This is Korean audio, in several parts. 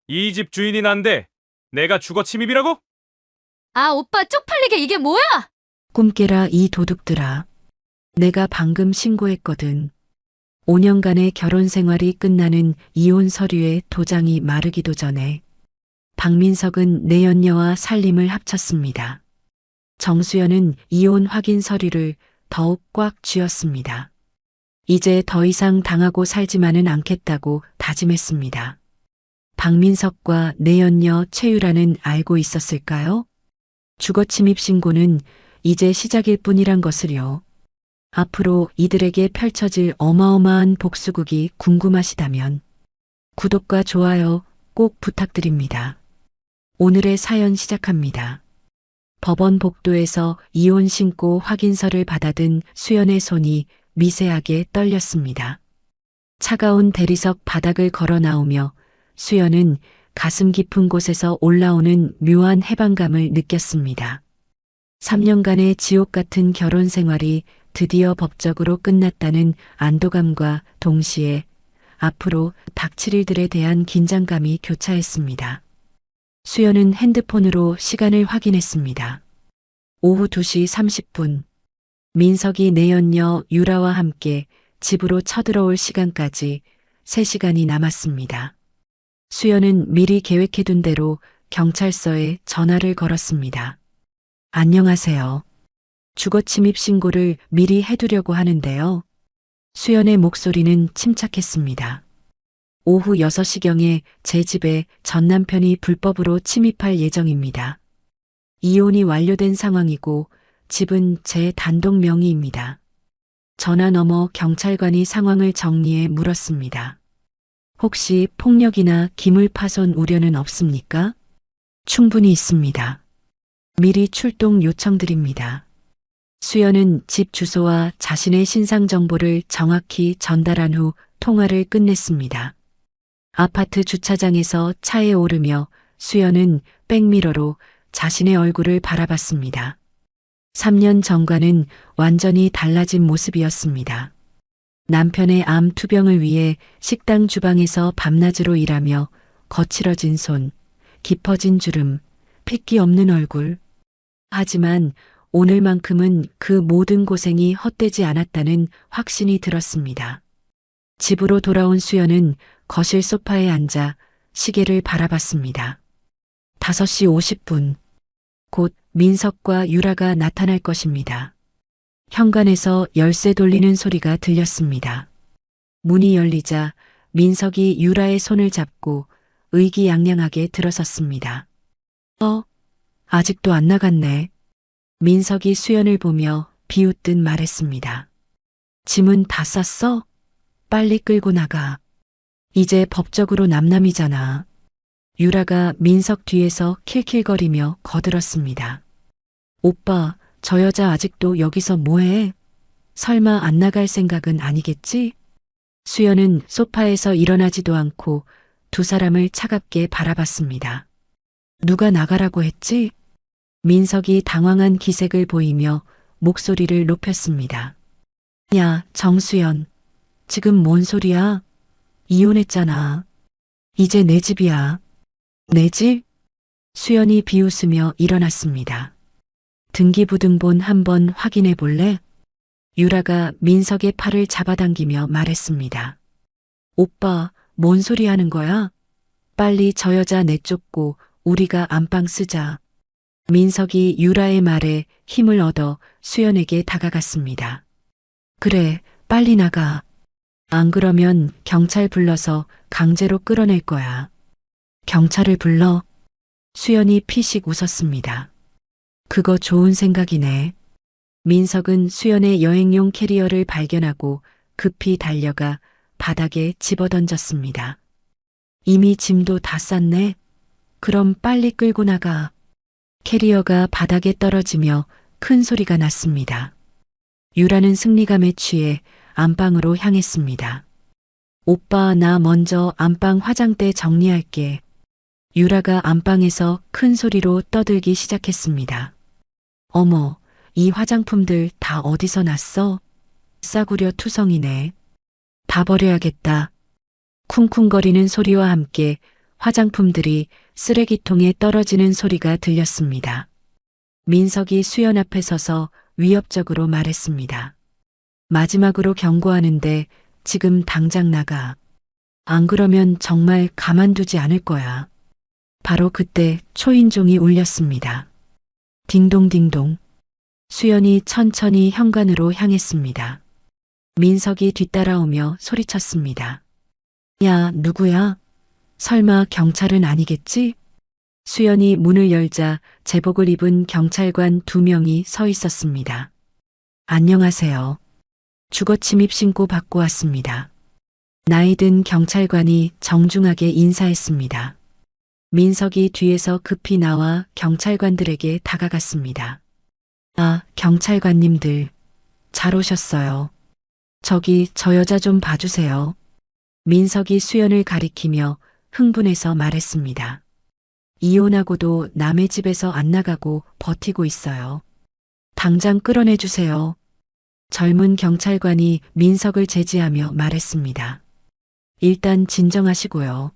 이 집 주인이 난데 내가 주거 침입이라고? 아, 오빠 쪽팔리게 이게 뭐야? 꿈 깨라 이 도둑들아. 내가 방금 신고했거든. 5년간의 결혼 생활이 끝나는 이혼 서류에 도장이 마르기도 전에 박민석은 내연녀와 살림을 합쳤습니다. 정수연은 이혼 확인 서류를 더욱 꽉 쥐었습니다. 이제 더 이상 당하고 살지만은 않겠다고 다짐했습니다. 박민석과 내연녀 최유라는 알고 있었을까요? 주거침입 신고는 이제 시작일 뿐이란 것을요. 앞으로 이들에게 펼쳐질 어마어마한 복수극이 궁금하시다면 구독과 좋아요 꼭 부탁드립니다. 오늘의 사연 시작합니다. 법원 복도에서 이혼 신고 확인서를 받아든 수연의 손이 미세하게 떨렸습니다. 차가운 대리석 바닥을 걸어 나오며 수연은 가슴 깊은 곳에서 올라오는 묘한 해방감을 느꼈습니다. 3년간의 지옥 같은 결혼 생활이 드디어 법적으로 끝났다는 안도감과 동시에 앞으로 닥칠 일들에 대한 긴장감이 교차했습니다. 수연은 핸드폰으로 시간을 확인했습니다. 오후 2시 30분. 민석이 내연녀 유라와 함께 집으로 쳐들어올 시간까지 3시간이 남았습니다. 수연은 미리 계획해둔 대로 경찰서에 전화를 걸었습니다. 안녕하세요. 주거침입 신고를 미리 해두려고 하는데요. 수연의 목소리는 침착했습니다. 오후 6시경에 제 집에 전 남편이 불법으로 침입할 예정입니다. 이혼이 완료된 상황이고 집은 제 단독 명의입니다. 전화 너머 경찰관이 상황을 정리해 물었습니다. 혹시 폭력이나 기물 파손 우려는 없습니까? 충분히 있습니다. 미리 출동 요청드립니다. 수연은 집 주소와 자신의 신상 정보를 정확히 전달한 후 통화를 끝냈습니다. 아파트 주차장에서 차에 오르며 수연은 백미러로 자신의 얼굴을 바라봤습니다. 3년 전과는 완전히 달라진 모습이었습니다. 남편의 암 투병을 위해 식당 주방에서 밤낮으로 일하며 거칠어진 손, 깊어진 주름, 핏기 없는 얼굴. 하지만 오늘만큼은 그 모든 고생이 헛되지 않았다는 확신이 들었습니다. 집으로 돌아온 수연은 거실 소파에 앉아 시계를 바라봤습니다. 5시 50분. 곧 민석과 유라가 나타날 것입니다. 현관에서 열쇠 돌리는 소리가 들렸습니다. 문이 열리자 민석이 유라의 손을 잡고 의기양양하게 들어섰습니다. 아직도 안 나갔네. 민석이 수연을 보며 비웃듯 말했습니다. 짐은 다 쌌어? 빨리 끌고 나가. 이제 법적으로 남남이잖아. 유라가 민석 뒤에서 킬킬거리며 거들었습니다. 오빠, 저 여자 아직도 여기서 뭐해? 설마 안 나갈 생각은 아니겠지? 수연은 소파에서 일어나지도 않고 두 사람을 차갑게 바라봤습니다. 누가 나가라고 했지? 민석이 당황한 기색을 보이며 목소리를 높였습니다. 야, 정수연. 지금 뭔 소리야? 이혼했잖아. 이제 내 집이야. 내 집? 수연이 비웃으며 일어났습니다. 등기부등본 한번 확인해 볼래? 유라가 민석의 팔을 잡아당기며 말했습니다. 오빠, 뭔 소리 하는 거야? 빨리 저 여자 내쫓고 우리가 안방 쓰자. 민석이 유라의 말에 힘을 얻어 수연에게 다가갔습니다. 그래, 빨리 나가. 안 그러면 경찰 불러서 강제로 끌어낼 거야. 경찰을 불러? 수연이 피식 웃었습니다. 그거 좋은 생각이네. 민석은 수연의 여행용 캐리어를 발견하고 급히 달려가 바닥에 집어던졌습니다. 이미 짐도 다 쌌네. 그럼 빨리 끌고 나가. 캐리어가 바닥에 떨어지며 큰 소리가 났습니다. 유라는 승리감에 취해 안방으로 향했습니다. 오빠, 나 먼저 안방 화장대 정리할게. 유라가 안방에서 큰 소리로 떠들기 시작했습니다. 어머, 이 화장품들 다 어디서 났어? 싸구려 투성이네. 다 버려야겠다. 쿵쿵거리는 소리와 함께 화장품들이 쓰레기통에 떨어지는 소리가 들렸습니다. 민석이 수연 앞에 서서 위협적으로 말했습니다. 마지막으로 경고하는데 지금 당장 나가. 안 그러면 정말 가만두지 않을 거야. 바로 그때 초인종이 울렸습니다. 딩동딩동. 수연이 천천히 현관으로 향했습니다. 민석이 뒤따라오며 소리쳤습니다. 야, 누구야? 설마 경찰은 아니겠지? 수연이 문을 열자 제복을 입은 경찰관 2명이 서 있었습니다. 안녕하세요. 주거 침입 신고 받고 왔습니다. 나이든 경찰관이 정중하게 인사했습니다. 민석이 뒤에서 급히 나와 경찰관들에게 다가갔습니다. 아, 경찰관님들. 잘 오셨어요. 저기 저 여자 좀 봐주세요. 민석이 수연을 가리키며 흥분해서 말했습니다. 이혼하고도 남의 집에서 안 나가고 버티고 있어요. 당장 끌어내주세요. 젊은 경찰관이 민석을 제지하며 말했습니다. 일단 진정하시고요.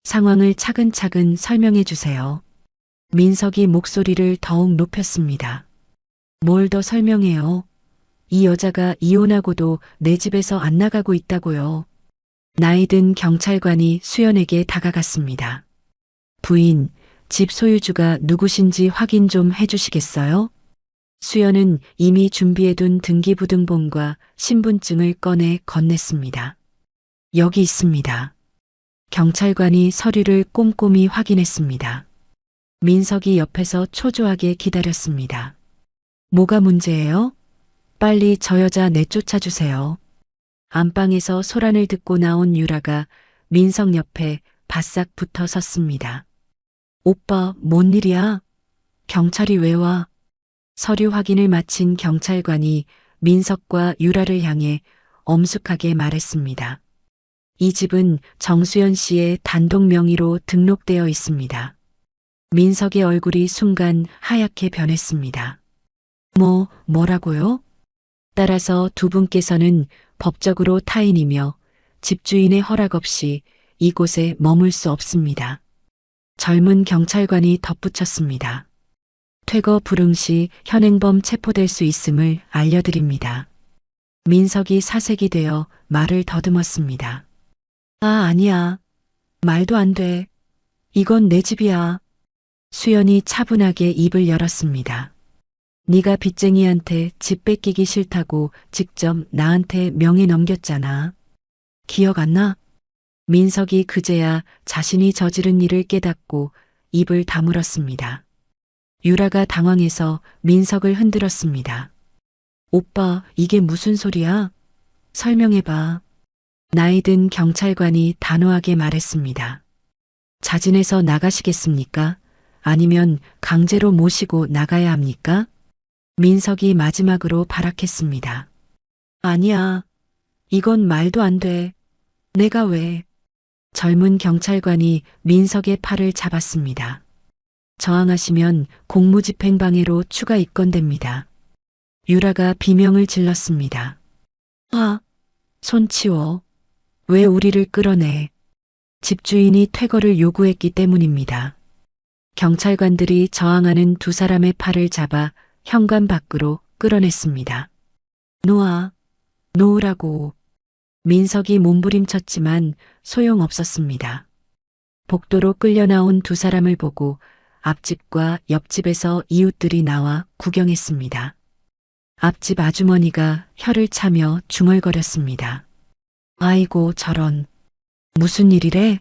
상황을 차근차근 설명해 주세요. 민석이 목소리를 더욱 높였습니다. 뭘 더 설명해요? 이 여자가 이혼하고도 내 집에서 안 나가고 있다고요. 나이든 경찰관이 수연에게 다가갔습니다. 부인, 집 소유주가 누구신지 확인 좀 해주시겠어요? 수연은 이미 준비해둔 등기부등본과 신분증을 꺼내 건넸습니다. 여기 있습니다. 경찰관이 서류를 꼼꼼히 확인했습니다. 민석이 옆에서 초조하게 기다렸습니다. 뭐가 문제예요? 빨리 저 여자 내쫓아 주세요. 안방에서 소란을 듣고 나온 유라가 민석 옆에 바싹 붙어 섰습니다. 오빠, 뭔 일이야? 경찰이 왜 와? 서류 확인을 마친 경찰관이 민석과 유라를 향해 엄숙하게 말했습니다. 이 집은 정수연 씨의 단독 명의로 등록되어 있습니다. 민석의 얼굴이 순간 하얗게 변했습니다. 뭐라고요? 따라서 두 분께서는 법적으로 타인이며 집주인의 허락 없이 이곳에 머물 수 없습니다. 젊은 경찰관이 덧붙였습니다. 퇴거 불응 시 현행범 체포될 수 있음을 알려드립니다. 민석이 사색이 되어 말을 더듬었습니다. 아, 아니야. 말도 안 돼. 이건 내 집이야. 수연이 차분하게 입을 열었습니다. 네가 빚쟁이한테 집 뺏기기 싫다고 직접 나한테 명의 넘겼잖아. 기억 안 나? 민석이 그제야 자신이 저지른 일을 깨닫고 입을 다물었습니다. 유라가 당황해서 민석을 흔들었습니다. 오빠, 이게 무슨 소리야? 설명해봐. 나이든 경찰관이 단호하게 말했습니다. 자진해서 나가시겠습니까? 아니면 강제로 모시고 나가야 합니까? 민석이 마지막으로 발악했습니다. 아니야. 이건 말도 안 돼. 내가 왜? 젊은 경찰관이 민석의 팔을 잡았습니다. 저항하시면 공무집행방해로 추가 입건됩니다. 유라가 비명을 질렀습니다. 아, 손 치워. 왜 우리를 끌어내? 집주인이 퇴거를 요구했기 때문입니다. 경찰관들이 저항하는 두 사람의 팔을 잡아 현관 밖으로 끌어냈습니다. 놓으라고. 민석이 몸부림쳤지만 소용없었습니다. 복도로 끌려 나온 두 사람을 보고 앞집과 옆집에서 이웃들이 나와 구경했습니다. 앞집 아주머니가 혀를 차며 중얼거렸습니다. 아이고, 저런. 무슨 일이래?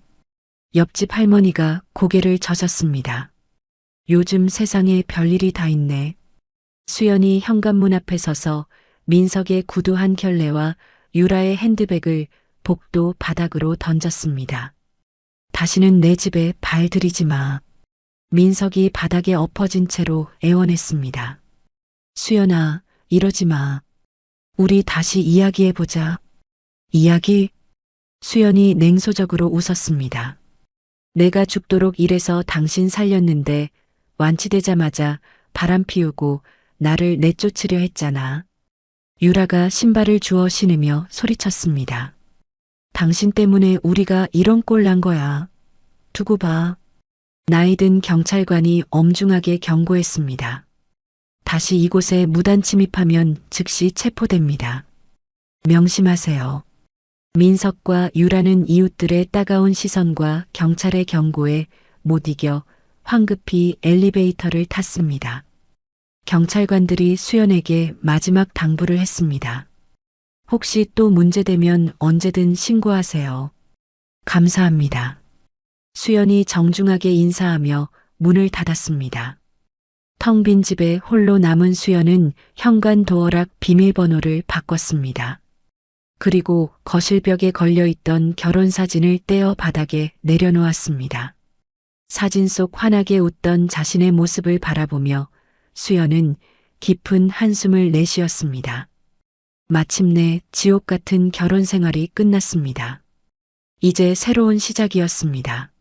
옆집 할머니가 고개를 젖었습니다. 요즘 세상에 별일이 다 있네. 수연이 현관문 앞에 서서 민석의 구두 한 켤레와 유라의 핸드백을 복도 바닥으로 던졌습니다. 다시는 내 집에 발 들이지 마. 민석이 바닥에 엎어진 채로 애원했습니다. 수연아, 이러지 마. 우리 다시 이야기해보자. 이야기? 수연이 냉소적으로 웃었습니다. 내가 죽도록 일해서 당신 살렸는데 완치되자마자 바람 피우고 나를 내쫓으려 했잖아. 유라가 신발을 주워 신으며 소리쳤습니다. 당신 때문에 우리가 이런 꼴 난 거야. 두고 봐. 나이 든 경찰관이 엄중하게 경고했습니다. 다시 이곳에 무단 침입하면 즉시 체포됩니다. 명심하세요. 민석과 유라는 이웃들의 따가운 시선과 경찰의 경고에 못 이겨 황급히 엘리베이터를 탔습니다. 경찰관들이 수연에게 마지막 당부를 했습니다. 혹시 또 문제되면 언제든 신고하세요. 감사합니다. 수연이 정중하게 인사하며 문을 닫았습니다. 텅 빈 집에 홀로 남은 수연은 현관 도어락 비밀번호를 바꿨습니다. 그리고 거실벽에 걸려있던 결혼사진을 떼어 바닥에 내려놓았습니다. 사진 속 환하게 웃던 자신의 모습을 바라보며 수연은 깊은 한숨을 내쉬었습니다. 마침내 지옥 같은 결혼 생활이 끝났습니다. 이제 새로운 시작이었습니다.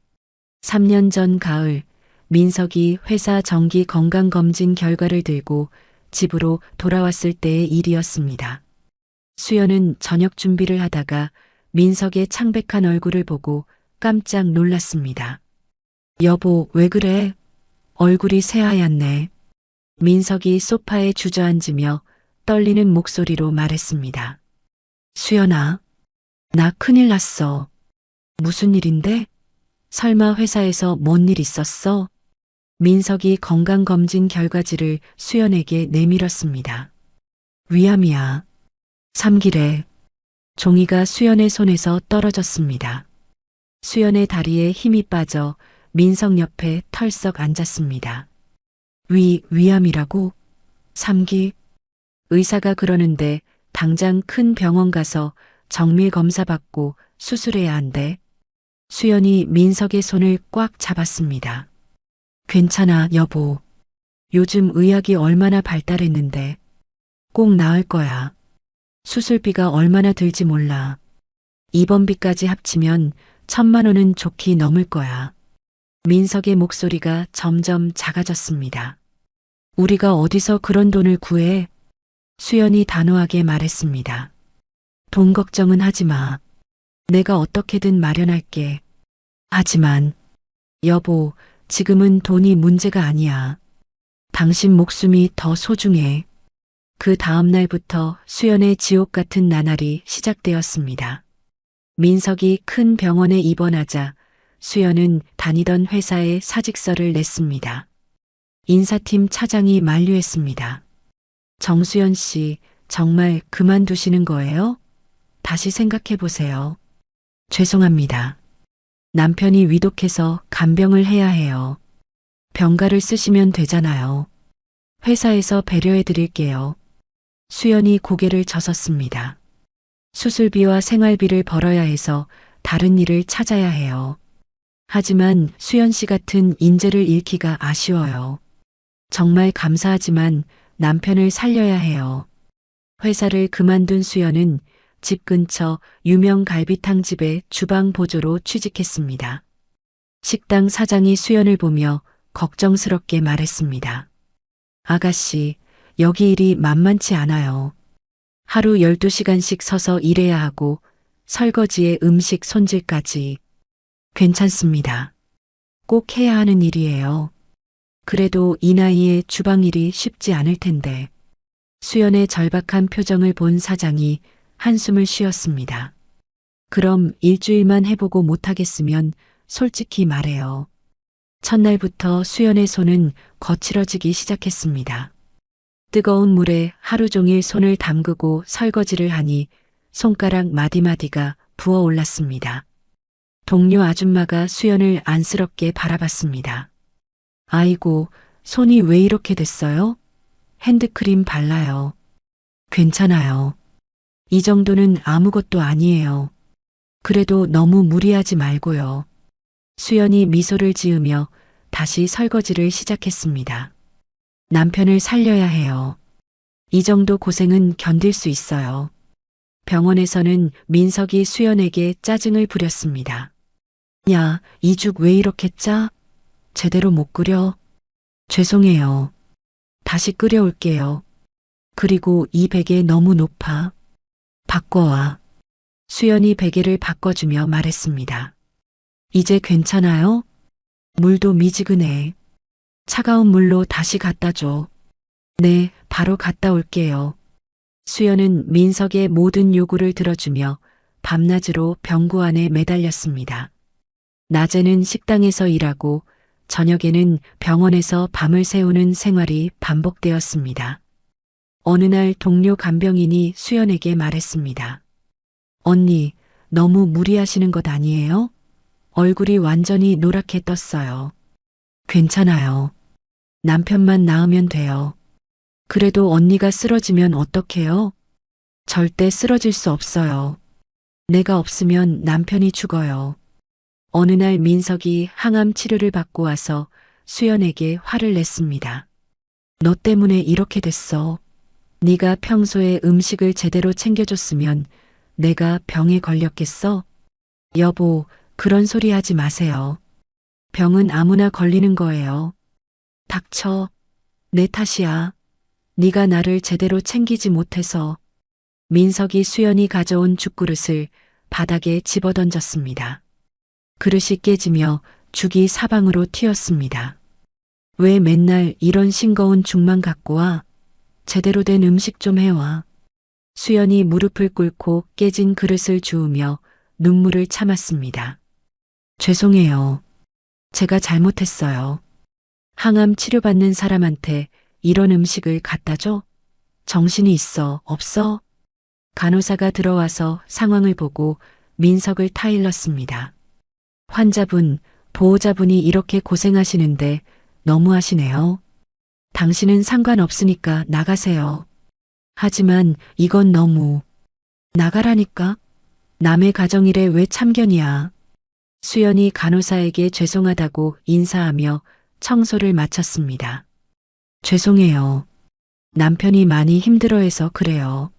3년 전 가을, 민석이 회사 정기 건강검진 결과를 들고 집으로 돌아왔을 때의 일이었습니다. 수연은 저녁 준비를 하다가 민석의 창백한 얼굴을 보고 깜짝 놀랐습니다. 여보, 왜 그래? 얼굴이 새하얗네. 민석이 소파에 주저앉으며 떨리는 목소리로 말했습니다. 수연아, 나 큰일 났어. 무슨 일인데? 설마 회사에서 뭔 일 있었어? 민석이 건강검진 결과지를 수연에게 내밀었습니다. 위암이야. 3기래. 종이가 수연의 손에서 떨어졌습니다. 수연의 다리에 힘이 빠져 민석 옆에 털썩 앉았습니다. 위암이라고? 3기? 의사가 그러는데 당장 큰 병원 가서 정밀 검사 받고 수술해야 한대. 수연이 민석의 손을 꽉 잡았습니다. 괜찮아, 여보. 요즘 의학이 얼마나 발달했는데 꼭 나을 거야. 수술비가 얼마나 들지 몰라. 입원비까지 합치면 1,000만 원은 좋게 넘을 거야. 민석의 목소리가 점점 작아졌습니다. 우리가 어디서 그런 돈을 구해? 수연이 단호하게 말했습니다. 돈 걱정은 하지 마. 내가 어떻게든 마련할게. 하지만, 여보, 지금은 돈이 문제가 아니야. 당신 목숨이 더 소중해. 그 다음 날부터 수연의 지옥 같은 나날이 시작되었습니다. 민석이 큰 병원에 입원하자 수연은 다니던 회사에 사직서를 냈습니다. 인사팀 차장이 만류했습니다. 정수연 씨, 정말 그만두시는 거예요? 다시 생각해 보세요. 죄송합니다. 남편이 위독해서 간병을 해야 해요. 병가를 쓰시면 되잖아요. 회사에서 배려해 드릴게요. 수연이 고개를 젓었습니다. 수술비와 생활비를 벌어야 해서 다른 일을 찾아야 해요. 하지만 수연 씨 같은 인재를 잃기가 아쉬워요. 정말 감사하지만 남편을 살려야 해요. 회사를 그만둔 수연은 집 근처 유명 갈비탕집의 주방 보조로 취직했습니다. 식당 사장이 수연을 보며 걱정스럽게 말했습니다. 아가씨, 여기 일이 만만치 않아요. 하루 12시간씩 서서 일해야 하고 설거지에 음식 손질까지. 괜찮습니다. 꼭 해야 하는 일이에요. 그래도 이 나이에 주방 일이 쉽지 않을 텐데. 수연의 절박한 표정을 본 사장이 한숨을 쉬었습니다. 그럼 일주일만 해보고 못하겠으면 솔직히 말해요. 첫날부터 수연의 손은 거칠어지기 시작했습니다. 뜨거운 물에 하루 종일 손을 담그고 설거지를 하니 손가락 마디마디가 부어올랐습니다. 동료 아줌마가 수연을 안쓰럽게 바라봤습니다. 아이고, 손이 왜 이렇게 됐어요? 핸드크림 발라요. 괜찮아요. 이 정도는 아무것도 아니에요. 그래도 너무 무리하지 말고요. 수연이 미소를 지으며 다시 설거지를 시작했습니다. 남편을 살려야 해요. 이 정도 고생은 견딜 수 있어요. 병원에서는 민석이 수연에게 짜증을 부렸습니다. 야, 이 죽 왜 이렇게 짜? 제대로 못 끓여? 죄송해요. 다시 끓여올게요. 그리고 이 베개 너무 높아. 바꿔와. 수연이 베개를 바꿔주며 말했습니다. 이제 괜찮아요? 물도 미지근해. 차가운 물로 다시 갖다 줘. 네, 바로 갔다 올게요. 수연은 민석의 모든 요구를 들어주며 밤낮으로 병구 안에 매달렸습니다. 낮에는 식당에서 일하고 저녁에는 병원에서 밤을 새우는 생활이 반복되었습니다. 어느 날 동료 간병인이 수연에게 말했습니다. 언니, 너무 무리하시는 것 아니에요? 얼굴이 완전히 노랗게 떴어요. 괜찮아요. 남편만 나으면 돼요. 그래도 언니가 쓰러지면 어떡해요? 절대 쓰러질 수 없어요. 내가 없으면 남편이 죽어요. 어느 날 민석이 항암 치료를 받고 와서 수연에게 화를 냈습니다. 너 때문에 이렇게 됐어. 네가 평소에 음식을 제대로 챙겨줬으면 내가 병에 걸렸겠어? 여보, 그런 소리 하지 마세요. 병은 아무나 걸리는 거예요. 닥쳐. 내 탓이야. 네가 나를 제대로 챙기지 못해서. 민석이 수연이 가져온 죽그릇을 바닥에 집어던졌습니다. 그릇이 깨지며 죽이 사방으로 튀었습니다. 왜 맨날 이런 싱거운 죽만 갖고 와? 제대로 된 음식 좀 해와. 수연이 무릎을 꿇고 깨진 그릇을 주우며 눈물을 참았습니다. 죄송해요. 제가 잘못했어요. 항암 치료받는 사람한테 이런 음식을 갖다 줘? 정신이 있어, 없어? 간호사가 들어와서 상황을 보고 민석을 타일렀습니다. 환자분, 보호자분이 이렇게 고생하시는데 너무하시네요. 당신은 상관없으니까 나가세요. 하지만 이건 너무. 나가라니까? 남의 가정일에 왜 참견이야? 수연이 간호사에게 죄송하다고 인사하며 청소를 마쳤습니다. 죄송해요. 남편이 많이 힘들어해서 그래요.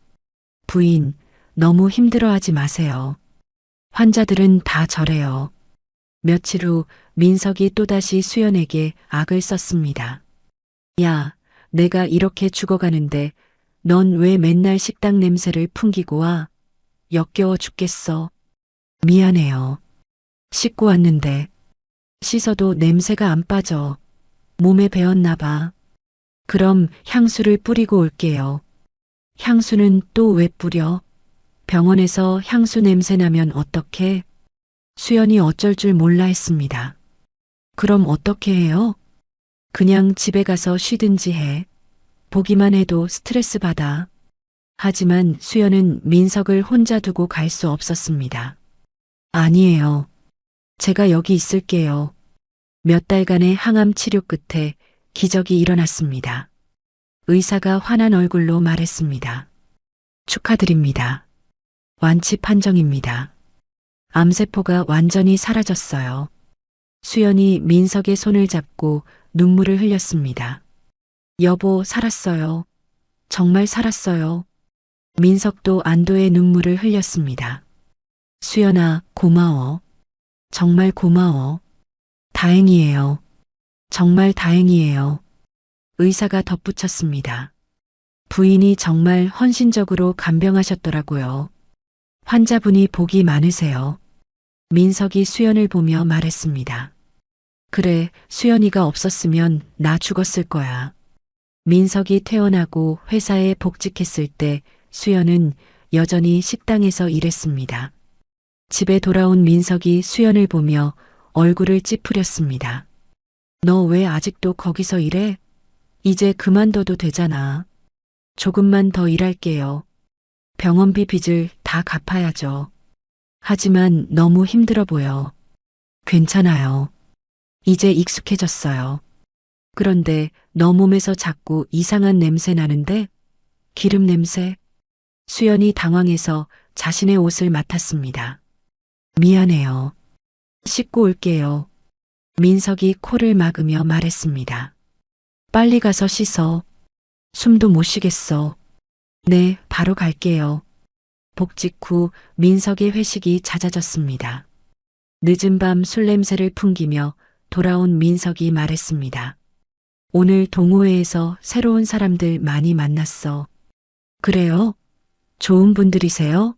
부인, 너무 힘들어하지 마세요. 환자들은 다 저래요. 며칠 후 민석이 또다시 수연에게 악을 썼습니다. 야, 내가 이렇게 죽어가는데 넌 왜 맨날 식당 냄새를 풍기고 와? 역겨워 죽겠어. 미안해요. 씻고 왔는데 씻어도 냄새가 안 빠져. 몸에 배었나 봐. 그럼 향수를 뿌리고 올게요. 향수는 또 왜 뿌려? 병원에서 향수 냄새 나면 어떡해? 수연이 어쩔 줄 몰라 했습니다. 그럼 어떻게 해요? 그냥 집에 가서 쉬든지 해. 보기만 해도 스트레스 받아. 하지만 수연은 민석을 혼자 두고 갈 수 없었습니다. 아니에요. 제가 여기 있을게요. 몇 달간의 항암 치료 끝에 기적이 일어났습니다. 의사가 환한 얼굴로 말했습니다. 축하드립니다. 완치 판정입니다. 암세포가 완전히 사라졌어요. 수연이 민석의 손을 잡고 눈물을 흘렸습니다. 여보, 살았어요. 정말 살았어요. 민석도 안도의 눈물을 흘렸습니다. 수연아, 고마워. 정말 고마워. 다행이에요. 정말 다행이에요. 의사가 덧붙였습니다. 부인이 정말 헌신적으로 간병하셨더라고요. 환자분이 복이 많으세요. 민석이 수연을 보며 말했습니다. 그래, 수연이가 없었으면 나 죽었을 거야. 민석이 퇴원하고 회사에 복직했을 때 수연은 여전히 식당에서 일했습니다. 집에 돌아온 민석이 수연을 보며 얼굴을 찌푸렸습니다. 너 왜 아직도 거기서 일해? 이제 그만둬도 되잖아. 조금만 더 일할게요. 병원비 빚을 다 갚아야죠. 하지만 너무 힘들어 보여. 괜찮아요. 이제 익숙해졌어요. 그런데 너 몸에서 자꾸 이상한 냄새 나는데? 기름 냄새? 수연이 당황해서 자신의 옷을 맡았습니다. 미안해요. 씻고 올게요. 민석이 코를 막으며 말했습니다. 빨리 가서 씻어. 숨도 못 쉬겠어. 네, 바로 갈게요. 복직 후 민석의 회식이 잦아졌습니다. 늦은 밤 술 냄새를 풍기며 돌아온 민석이 말했습니다. 오늘 동호회에서 새로운 사람들 많이 만났어. 그래요? 좋은 분들이세요?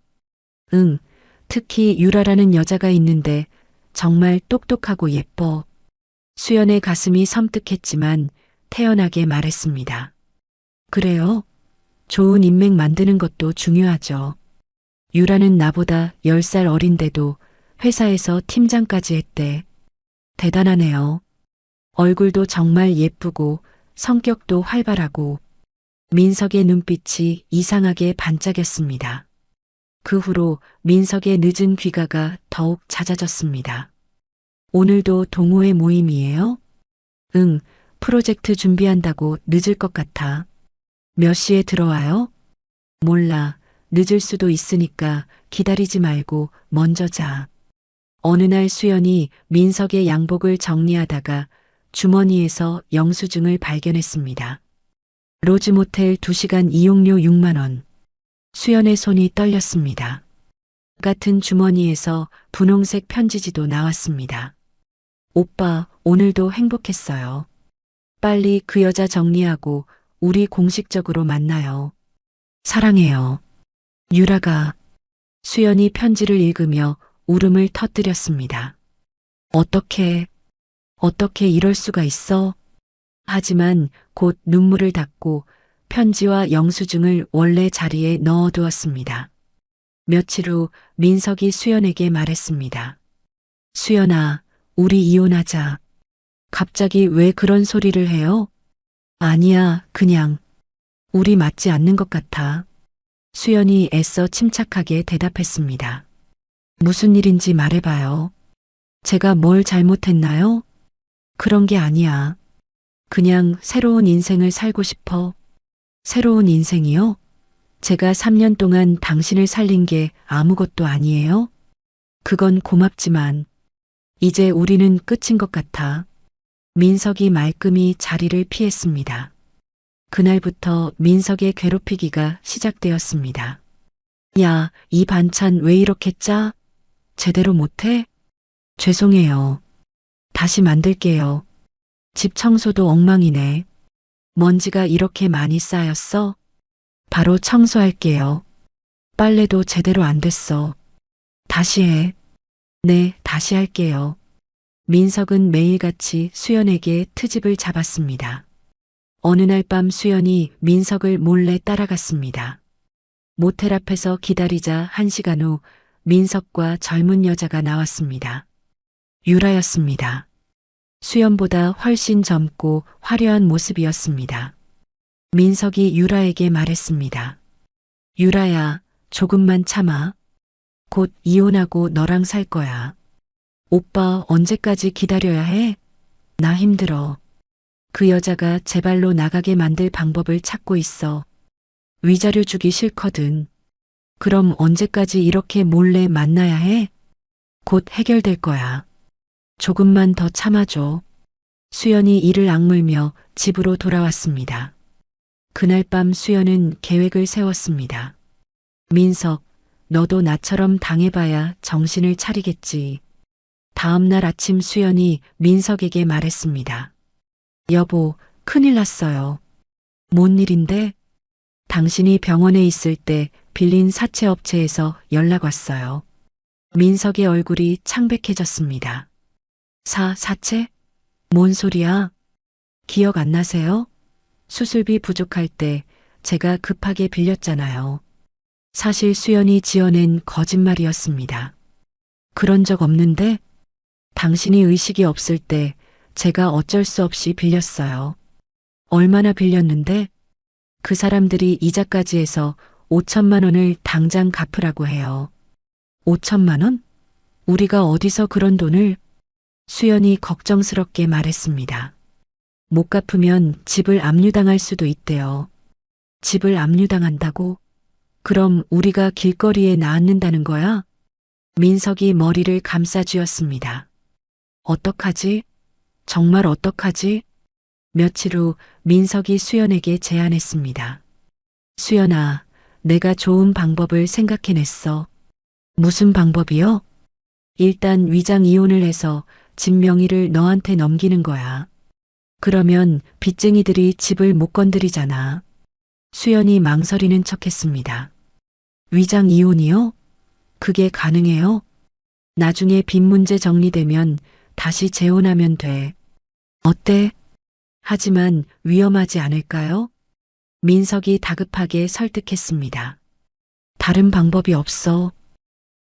응, 특히 유라라는 여자가 있는데 정말 똑똑하고 예뻐. 수연의 가슴이 섬뜩했지만 태연하게 말했습니다. 그래요? 좋은 인맥 만드는 것도 중요하죠. 유라는 나보다 10살 어린데도 회사에서 팀장까지 했대. 대단하네요. 얼굴도 정말 예쁘고 성격도 활발하고 민석의 눈빛이 이상하게 반짝였습니다. 그 후로 민석의 늦은 귀가가 더욱 잦아졌습니다. 오늘도 동호회 모임이에요? 응, 프로젝트 준비한다고 늦을 것 같아. 몇 시에 들어와요? 몰라, 늦을 수도 있으니까 기다리지 말고 먼저 자. 어느 날 수연이 민석의 양복을 정리하다가 주머니에서 영수증을 발견했습니다. 로즈모텔 2시간 이용료 6만 원. 수연의 손이 떨렸습니다. 같은 주머니에서 분홍색 편지지도 나왔습니다. 오빠, 오늘도 행복했어요. 빨리 그 여자 정리하고 우리 공식적으로 만나요. 사랑해요. 유라가. 수연이 편지를 읽으며 울음을 터뜨렸습니다. 어떻게 이럴 수가 있어? 하지만 곧 눈물을 닦고 편지와 영수증을 원래 자리에 넣어두었습니다. 며칠 후 민석이 수연에게 말했습니다. 수연아, 우리 이혼하자. 갑자기 왜 그런 소리를 해요? 아니야, 그냥. 우리 맞지 않는 것 같아. 수연이 애써 침착하게 대답했습니다. 무슨 일인지 말해봐요. 제가 뭘 잘못했나요? 그런 게 아니야. 그냥 새로운 인생을 살고 싶어. 새로운 인생이요? 제가 3년 동안 당신을 살린 게 아무것도 아니에요? 그건 고맙지만 이제 우리는 끝인 것 같아. 민석이 말끔히 자리를 피했습니다. 그날부터 민석의 괴롭히기가 시작되었습니다. 야, 이 반찬 왜 이렇게 짜? 제대로 못해? 죄송해요. 다시 만들게요. 집 청소도 엉망이네. 먼지가 이렇게 많이 쌓였어? 바로 청소할게요. 빨래도 제대로 안 됐어. 다시 해. 네, 다시 할게요. 민석은 매일같이 수연에게 트집을 잡았습니다. 어느 날 밤 수연이 민석을 몰래 따라갔습니다. 모텔 앞에서 기다리자 1시간 후 민석과 젊은 여자가 나왔습니다. 유라였습니다. 수연보다 훨씬 젊고 화려한 모습이었습니다. 민석이 유라에게 말했습니다. 유라야, 조금만 참아. 곧 이혼하고 너랑 살 거야. 오빠 언제까지 기다려야 해? 나 힘들어. 그 여자가 제 발로 나가게 만들 방법을 찾고 있어. 위자료 주기 싫거든. 그럼 언제까지 이렇게 몰래 만나야 해? 곧 해결될 거야. 조금만 더 참아줘. 수연이 이를 악물며 집으로 돌아왔습니다. 그날 밤 수연은 계획을 세웠습니다. 민석, 너도 나처럼 당해봐야 정신을 차리겠지. 다음 날 아침 수연이 민석에게 말했습니다. 여보, 큰일 났어요. 뭔 일인데? 당신이 병원에 있을 때 빌린 사채업체에서 연락 왔어요. 민석의 얼굴이 창백해졌습니다. 사채? 뭔 소리야? 기억 안 나세요? 수술비 부족할 때 제가 급하게 빌렸잖아요. 사실 수연이 지어낸 거짓말이었습니다. 그런 적 없는데? 당신이 의식이 없을 때 제가 어쩔 수 없이 빌렸어요. 얼마나 빌렸는데? 그 사람들이 이자까지 해서 5천만 원을 당장 갚으라고 해요. 5천만 원? 우리가 어디서 그런 돈을? 수연이 걱정스럽게 말했습니다. 못 갚으면 집을 압류당할 수도 있대요. 집을 압류당한다고? 그럼 우리가 길거리에 나앉는다는 거야? 민석이 머리를 감싸쥐었습니다. 어떡하지? 정말 어떡하지? 며칠 후 민석이 수연에게 제안했습니다. 수연아, 내가 좋은 방법을 생각해냈어. 무슨 방법이요? 일단 위장 이혼을 해서 집 명의를 너한테 넘기는 거야. 그러면 빚쟁이들이 집을 못 건드리잖아. 수연이 망설이는 척했습니다. 위장 이혼이요? 그게 가능해요? 나중에 빚 문제 정리되면 다시 재혼하면 돼. 어때? 하지만 위험하지 않을까요? 민석이 다급하게 설득했습니다. 다른 방법이 없어.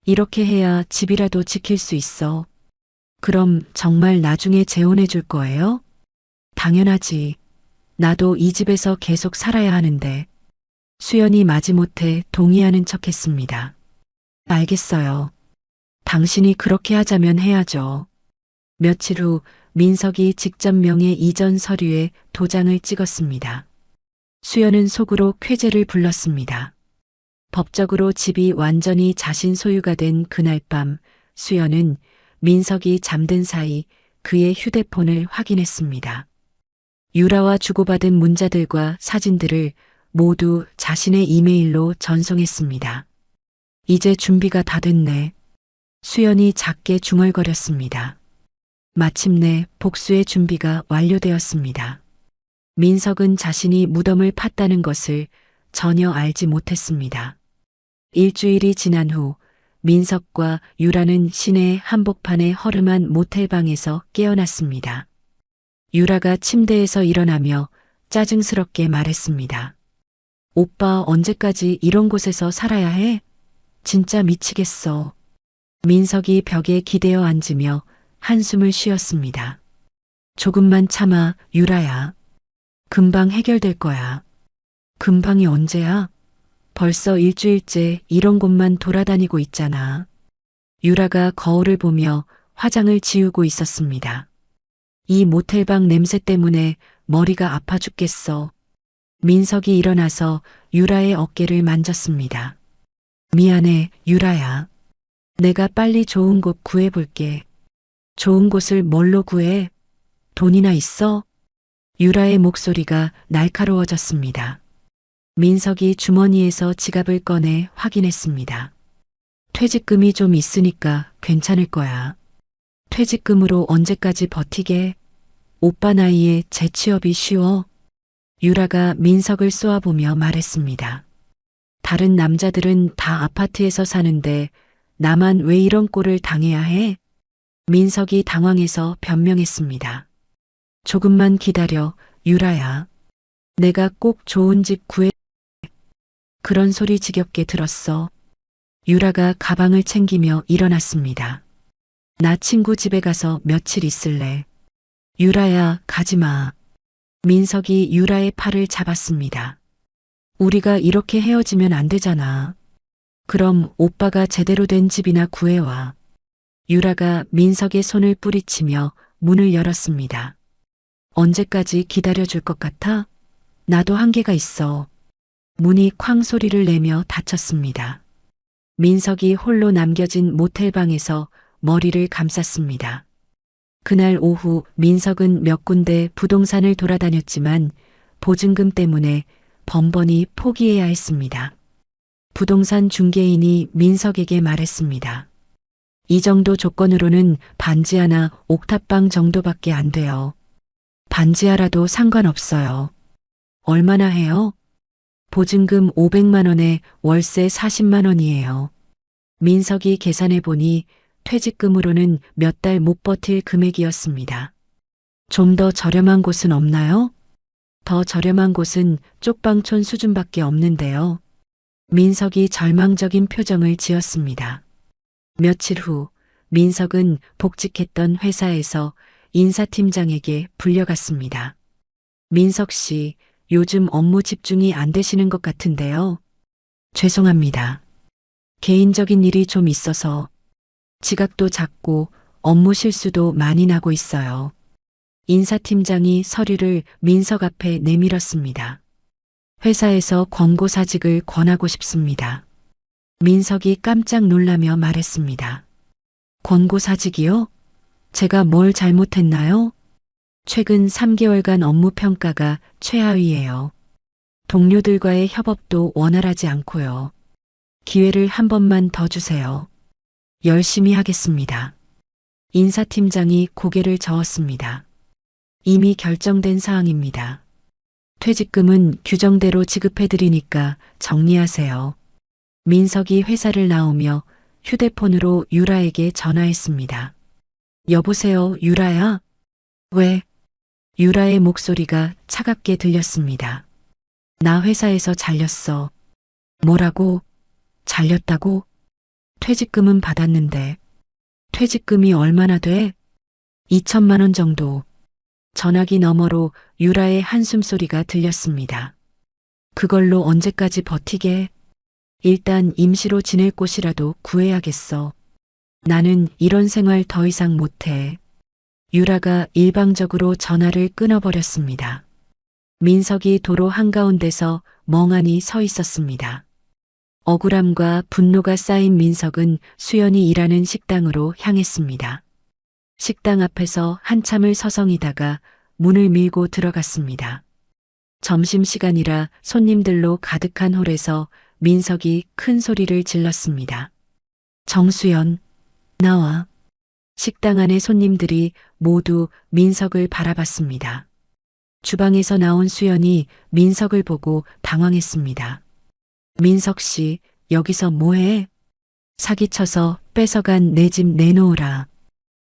이렇게 해야 집이라도 지킬 수 있어. 그럼 정말 나중에 재혼해 줄 거예요? 당연하지. 나도 이 집에서 계속 살아야 하는데. 수연이 마지못해 동의하는 척 했습니다. 알겠어요. 당신이 그렇게 하자면 해야죠. 며칠 후 민석이 직접 명의 이전 서류에 도장을 찍었습니다. 수연은 속으로 쾌재를 불렀습니다. 법적으로 집이 완전히 자신 소유가 된 그날 밤 수연은 민석이 잠든 사이 그의 휴대폰을 확인했습니다. 유라와 주고받은 문자들과 사진들을 모두 자신의 이메일로 전송했습니다. 이제 준비가 다 됐네. 수연이 작게 중얼거렸습니다. 마침내 복수의 준비가 완료되었습니다. 민석은 자신이 무덤을 팠다는 것을 전혀 알지 못했습니다. 일주일이 지난 후 민석과 유라는 시내 한복판의 허름한 모텔방에서 깨어났습니다. 유라가 침대에서 일어나며 짜증스럽게 말했습니다. 오빠 언제까지 이런 곳에서 살아야 해? 진짜 미치겠어. 민석이 벽에 기대어 앉으며 한숨을 쉬었습니다. 조금만 참아, 유라야. 금방 해결될 거야. 금방이 언제야? 벌써 일주일째 이런 곳만 돌아다니고 있잖아. 유라가 거울을 보며 화장을 지우고 있었습니다. 이 모텔방 냄새 때문에 머리가 아파 죽겠어. 민석이 일어나서 유라의 어깨를 만졌습니다. 미안해, 유라야. 내가 빨리 좋은 곳 구해볼게. 좋은 곳을 뭘로 구해? 돈이나 있어? 유라의 목소리가 날카로워졌습니다. 민석이 주머니에서 지갑을 꺼내 확인했습니다. 퇴직금이 좀 있으니까 괜찮을 거야. 퇴직금으로 언제까지 버티게? 오빠 나이에 재취업이 쉬워? 유라가 민석을 쏘아보며 말했습니다. 다른 남자들은 다 아파트에서 사는데 나만 왜 이런 꼴을 당해야 해? 민석이 당황해서 변명했습니다. 조금만 기다려, 유라야. 내가 꼭 좋은 집 구해. 그런 소리 지겹게 들었어. 유라가 가방을 챙기며 일어났습니다. 나 친구 집에 가서 며칠 있을래. 유라야, 가지 마. 민석이 유라의 팔을 잡았습니다. 우리가 이렇게 헤어지면 안 되잖아. 그럼 오빠가 제대로 된 집이나 구해와. 유라가 민석의 손을 뿌리치며 문을 열었습니다. 언제까지 기다려줄 것 같아? 나도 한계가 있어. 문이 쾅 소리를 내며 닫혔습니다. 민석이 홀로 남겨진 모텔방에서 머리를 감쌌습니다. 그날 오후 민석은 몇 군데 부동산을 돌아다녔지만 보증금 때문에 번번이 포기해야 했습니다. 부동산 중개인이 민석에게 말했습니다. 이 정도 조건으로는 반지 하나 옥탑방 정도밖에 안 돼요. 반지 하라도 상관없어요. 얼마나 해요? 보증금 500만 원에 월세 40만 원이에요. 민석이 계산해 보니 퇴직금으로는 몇 달 못 버틸 금액이었습니다. 좀 더 저렴한 곳은 없나요? 더 저렴한 곳은 쪽방촌 수준밖에 없는데요. 민석이 절망적인 표정을 지었습니다. 며칠 후 민석은 복직했던 회사에서 인사팀장에게 불려갔습니다. 민석 씨, 요즘 업무 집중이 안 되시는 것 같은데요. 죄송합니다. 개인적인 일이 좀 있어서 지각도 잦고 업무 실수도 많이 나고 있어요. 인사팀장이 서류를 민석 앞에 내밀었습니다. 회사에서 권고사직을 권하고 싶습니다. 민석이 깜짝 놀라며 말했습니다. 권고사직이요? 제가 뭘 잘못했나요? 최근 3개월간 업무 평가가 최하위예요. 동료들과의 협업도 원활하지 않고요. 기회를 한 번만 더 주세요. 열심히 하겠습니다. 인사팀장이 고개를 저었습니다. 이미 결정된 사항입니다. 퇴직금은 규정대로 지급해드리니까 정리하세요. 민석이 회사를 나오며 휴대폰으로 유라에게 전화했습니다. 여보세요, 유라야? 왜? 유라의 목소리가 차갑게 들렸습니다. 나 회사에서 잘렸어. 뭐라고? 잘렸다고? 퇴직금은 받았는데. 퇴직금이 얼마나 돼? 2천만 원 정도. 전화기 너머로 유라의 한숨소리가 들렸습니다. 그걸로 언제까지 버티게? 일단 임시로 지낼 곳이라도 구해야겠어. 나는 이런 생활 더 이상 못해. 유라가 일방적으로 전화를 끊어버렸습니다. 민석이 도로 한가운데서 멍하니 서 있었습니다. 억울함과 분노가 쌓인 민석은 수연이 일하는 식당으로 향했습니다. 식당 앞에서 한참을 서성이다가 문을 밀고 들어갔습니다. 점심시간이라 손님들로 가득한 홀에서 민석이 큰 소리를 질렀습니다. 정수연, 나와. 식당 안의 손님들이 모두 민석을 바라봤습니다. 주방에서 나온 수연이 민석을 보고 당황했습니다. 민석 씨, 여기서 뭐해? 사기쳐서 뺏어간 내 집 내놓으라.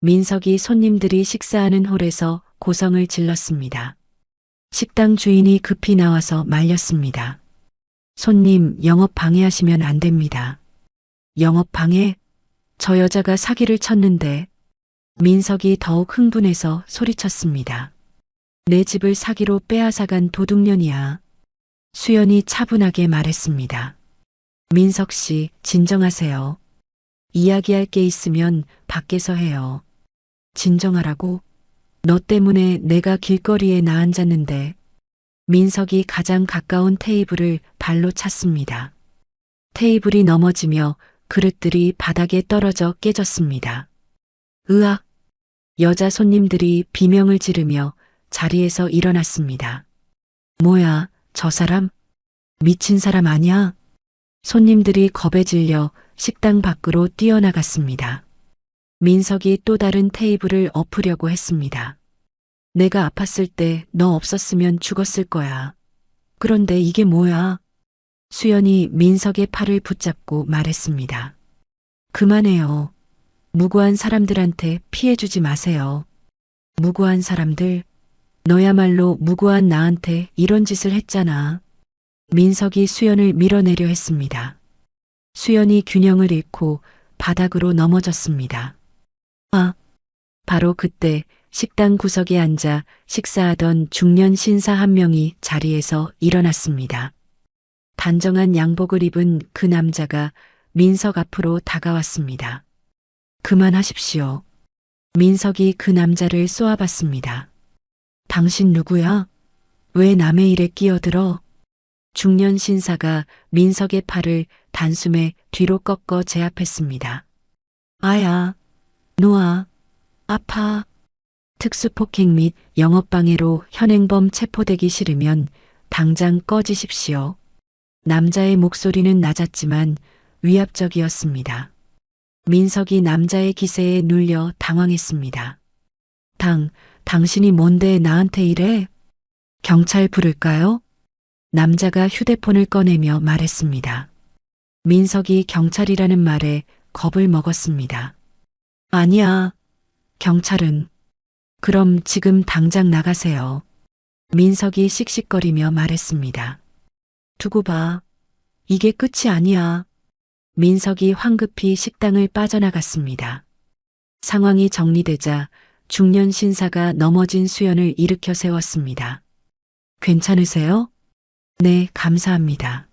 민석이 손님들이 식사하는 홀에서 고성을 질렀습니다. 식당 주인이 급히 나와서 말렸습니다. 손님, 영업 방해하시면 안 됩니다. 영업 방해? 저 여자가 사기를 쳤는데. 민석이 더욱 흥분해서 소리쳤습니다. 내 집을 사기로 빼앗아간 도둑년이야. 수연이 차분하게 말했습니다. 민석 씨, 진정하세요. 이야기할 게 있으면 밖에서 해요. 진정하라고? 너 때문에 내가 길거리에 나앉았는데. 민석이 가장 가까운 테이블을 발로 찼습니다. 테이블이 넘어지며 그릇들이 바닥에 떨어져 깨졌습니다. 으악! 여자 손님들이 비명을 지르며 자리에서 일어났습니다. 뭐야, 저 사람? 미친 사람 아니야? 손님들이 겁에 질려 식당 밖으로 뛰어나갔습니다. 민석이 또 다른 테이블을 엎으려고 했습니다. 내가 아팠을 때 너 없었으면 죽었을 거야. 그런데 이게 뭐야? 수연이 민석의 팔을 붙잡고 말했습니다. 그만해요. 무고한 사람들한테 피해주지 마세요. 무고한 사람들? 너야말로 무고한 나한테 이런 짓을 했잖아. 민석이 수연을 밀어내려 했습니다. 수연이 균형을 잃고 바닥으로 넘어졌습니다. 아! 바로 그때 식당 구석에 앉아 식사하던 중년 신사 한 명이 자리에서 일어났습니다. 단정한 양복을 입은 그 남자가 민석 앞으로 다가왔습니다. 그만하십시오. 민석이 그 남자를 쏘아봤습니다. 당신 누구야? 왜 남의 일에 끼어들어? 중년 신사가 민석의 팔을 단숨에 뒤로 꺾어 제압했습니다. 아야, 놓아, 아파. 특수폭행 및 영업방해로 현행범 체포되기 싫으면 당장 꺼지십시오. 남자의 목소리는 낮았지만 위압적이었습니다. 민석이 남자의 기세에 눌려 당황했습니다. 당신이 뭔데 나한테 이래? 경찰 부를까요? 남자가 휴대폰을 꺼내며 말했습니다. 민석이 경찰이라는 말에 겁을 먹었습니다. 아니야, 경찰은. 그럼 지금 당장 나가세요. 민석이 씩씩거리며 말했습니다. 두고 봐. 이게 끝이 아니야. 민석이 황급히 식당을 빠져나갔습니다. 상황이 정리되자 중년 신사가 넘어진 수연을 일으켜 세웠습니다. 괜찮으세요? 네, 감사합니다.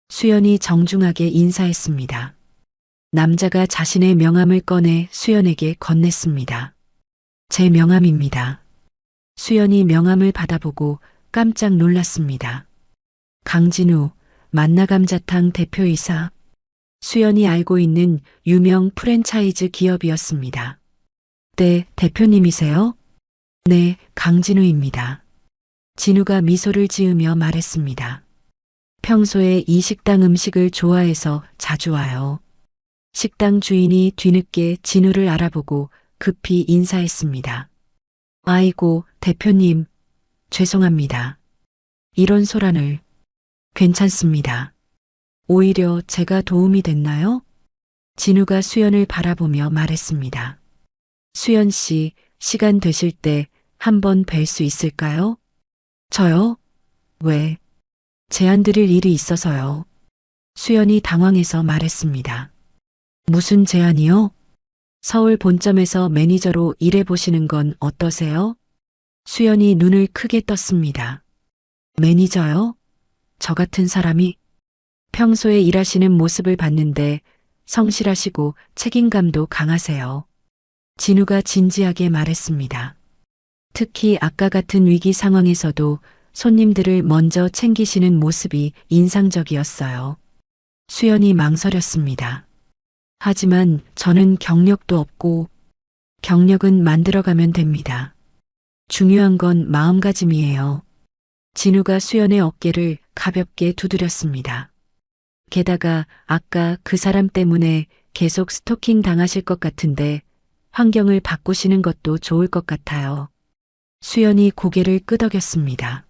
수연이 정중하게 인사했습니다. 남자가 자신의 명함을 꺼내 수연에게 건넸습니다. 제 명함입니다. 수연이 명함을 받아보고 깜짝 놀랐습니다. 강진우, 만나감자탕 대표이사. 수연이 알고 있는 유명 프랜차이즈 기업이었습니다. 네, 대표님이세요? 네, 강진우입니다. 진우가 미소를 지으며 말했습니다. 평소에 이 식당 음식을 좋아해서 자주 와요. 식당 주인이 뒤늦게 진우를 알아보고 급히 인사했습니다. 아이고, 대표님, 죄송합니다. 이런 소란을. 괜찮습니다. 오히려 제가 도움이 됐나요? 진우가 수연을 바라보며 말했습니다. 수연 씨, 시간 되실 때 한번 뵐 수 있을까요? 저요? 왜? 제안 드릴 일이 있어서요. 수연이 당황해서 말했습니다. 무슨 제안이요? 서울 본점에서 매니저로 일해보시는 건 어떠세요? 수연이 눈을 크게 떴습니다. 매니저요? 저 같은 사람이? 평소에 일하시는 모습을 봤는데 성실하시고 책임감도 강하세요. 진우가 진지하게 말했습니다. 특히 아까 같은 위기 상황에서도 손님들을 먼저 챙기시는 모습이 인상적이었어요. 수연이 망설였습니다. 하지만 저는 경력도 없고 경력은 만들어가면 됩니다. 중요한 건 마음가짐이에요. 진우가 수연의 어깨를 가볍게 두드렸습니다. 게다가 아까 그 사람 때문에 계속 스토킹 당하실 것 같은데 환경을 바꾸시는 것도 좋을 것 같아요. 수연이 고개를 끄덕였습니다.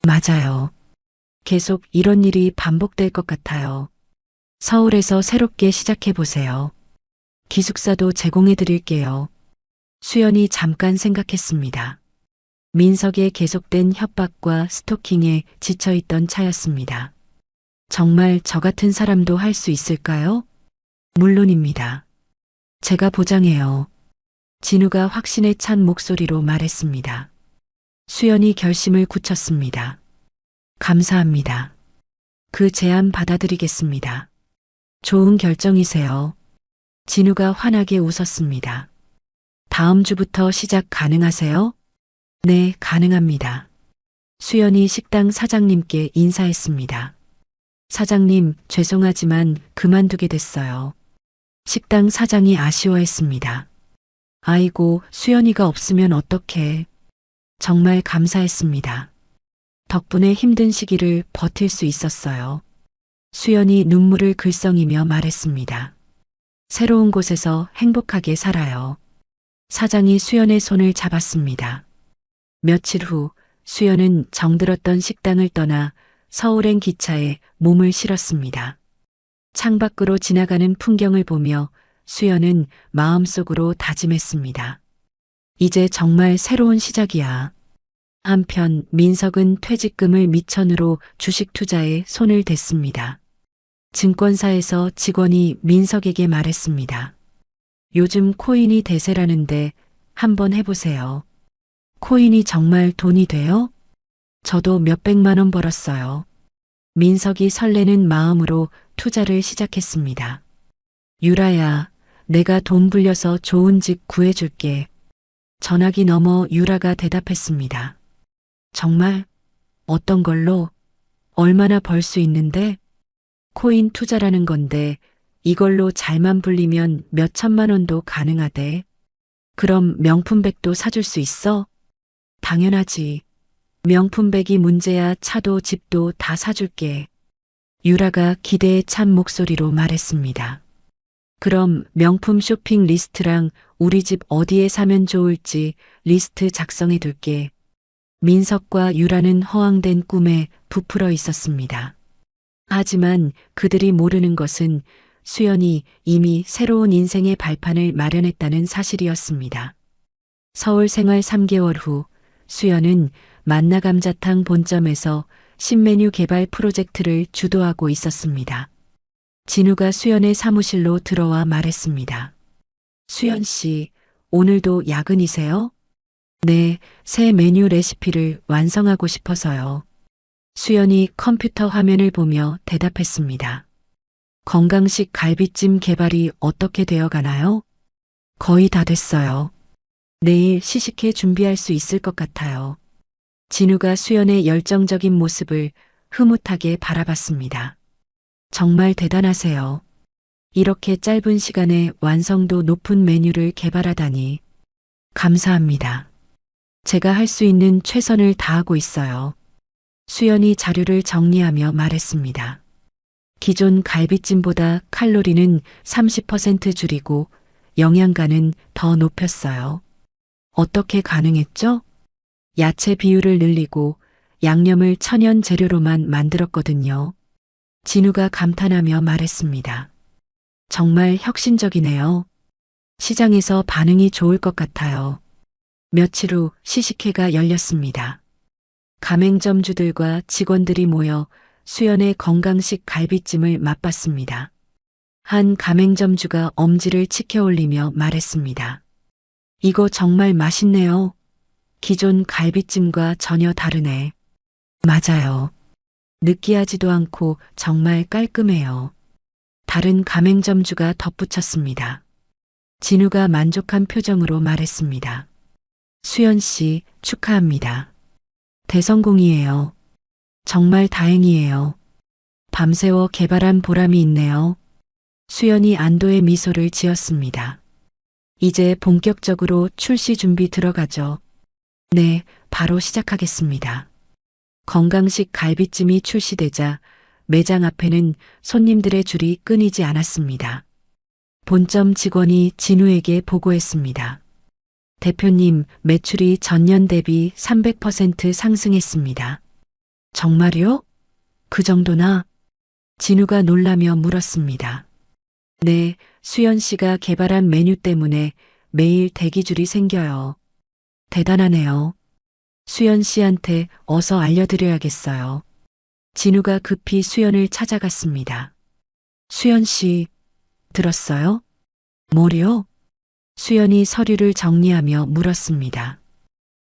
맞아요. 계속 이런 일이 반복될 것 같아요. 서울에서 새롭게 시작해 보세요. 기숙사도 제공해 드릴게요. 수연이 잠깐 생각했습니다. 민석의 계속된 협박과 스토킹에 지쳐있던 차였습니다. 정말 저 같은 사람도 할 수 있을까요? 물론입니다. 제가 보장해요. 진우가 확신에 찬 목소리로 말했습니다. 수연이 결심을 굳혔습니다. 감사합니다. 그 제안 받아들이겠습니다. 좋은 결정이세요. 진우가 환하게 웃었습니다. 다음 주부터 시작 가능하세요? 네, 가능합니다. 수연이 식당 사장님께 인사했습니다. 사장님, 죄송하지만 그만두게 됐어요. 식당 사장이 아쉬워했습니다. 아이고, 수연이가 없으면 어떡해. 정말 감사했습니다. 덕분에 힘든 시기를 버틸 수 있었어요. 수연이 눈물을 글썽이며 말했습니다. 새로운 곳에서 행복하게 살아요. 사장이 수연의 손을 잡았습니다. 며칠 후 수연은 정들었던 식당을 떠나 서울행 기차에 몸을 실었습니다. 창밖으로 지나가는 풍경을 보며 수연은 마음속으로 다짐했습니다. 이제 정말 새로운 시작이야. 한편 민석은 퇴직금을 미천으로 주식 투자에 손을 댔습니다. 증권사에서 직원이 민석에게 말했습니다. 요즘 코인이 대세라는데 한번 해보세요. 코인이 정말 돈이 돼요? 저도 몇백만 원 벌었어요. 민석이 설레는 마음으로 투자를 시작했습니다. 유라야, 내가 돈 불려서 좋은 집 구해줄게. 전화기 너머 유라가 대답했습니다. 정말? 어떤 걸로? 얼마나 벌 수 있는데? 코인 투자라는 건데 이걸로 잘만 불리면 몇 천만 원도 가능하대. 그럼 명품백도 사줄 수 있어? 당연하지. 명품백이 문제야 차도 집도 다 사줄게. 유라가 기대에 찬 목소리로 말했습니다. 그럼 명품 쇼핑 리스트랑 우리 집 어디에 사면 좋을지 리스트 작성해 둘게. 민석과 유라는 허황된 꿈에 부풀어 있었습니다. 하지만 그들이 모르는 것은 수연이 이미 새로운 인생의 발판을 마련했다는 사실이었습니다. 서울 생활 3개월 후 수연은 만나감자탕 본점에서 신메뉴 개발 프로젝트를 주도하고 있었습니다. 진우가 수연의 사무실로 들어와 말했습니다. 수연 씨, 오늘도 야근이세요? 네, 새 메뉴 레시피를 완성하고 싶어서요. 수연이 컴퓨터 화면을 보며 대답했습니다. 건강식 갈비찜 개발이 어떻게 되어 가나요? 거의 다 됐어요. 내일 시식회 준비할 수 있을 것 같아요. 진우가 수연의 열정적인 모습을 흐뭇하게 바라봤습니다. 정말 대단하세요. 이렇게 짧은 시간에 완성도 높은 메뉴를 개발하다니. 감사합니다. 제가 할 수 있는 최선을 다하고 있어요. 수연이 자료를 정리하며 말했습니다. 기존 갈비찜보다 칼로리는 30% 줄이고 영양가는 더 높였어요. 어떻게 가능했죠? 야채 비율을 늘리고 양념을 천연 재료로만 만들었거든요. 진우가 감탄하며 말했습니다. 정말 혁신적이네요. 시장에서 반응이 좋을 것 같아요. 며칠 후 시식회가 열렸습니다. 가맹점주들과 직원들이 모여 수연의 건강식 갈비찜을 맛봤습니다. 한 가맹점주가 엄지를 치켜 올리며 말했습니다. 이거 정말 맛있네요. 기존 갈비찜과 전혀 다르네. 맞아요. 느끼하지도 않고 정말 깔끔해요. 다른 가맹점주가 덧붙였습니다. 진우가 만족한 표정으로 말했습니다. 수연 씨, 축하합니다. 대성공이에요. 정말 다행이에요. 밤새워 개발한 보람이 있네요. 수연이 안도의 미소를 지었습니다. 이제 본격적으로 출시 준비 들어가죠. 네, 바로 시작하겠습니다. 건강식 갈비찜이 출시되자 매장 앞에는 손님들의 줄이 끊이지 않았습니다. 본점 직원이 진우에게 보고했습니다. 대표님, 매출이 전년 대비 300% 상승했습니다. 정말요? 그 정도나? 진우가 놀라며 물었습니다. 네, 수연 씨가 개발한 메뉴 때문에 매일 대기줄이 생겨요. 대단하네요. 수연 씨한테 어서 알려드려야겠어요. 진우가 급히 수연을 찾아갔습니다. 수연 씨, 들었어요? 뭐요? 수연이 서류를 정리하며 물었습니다.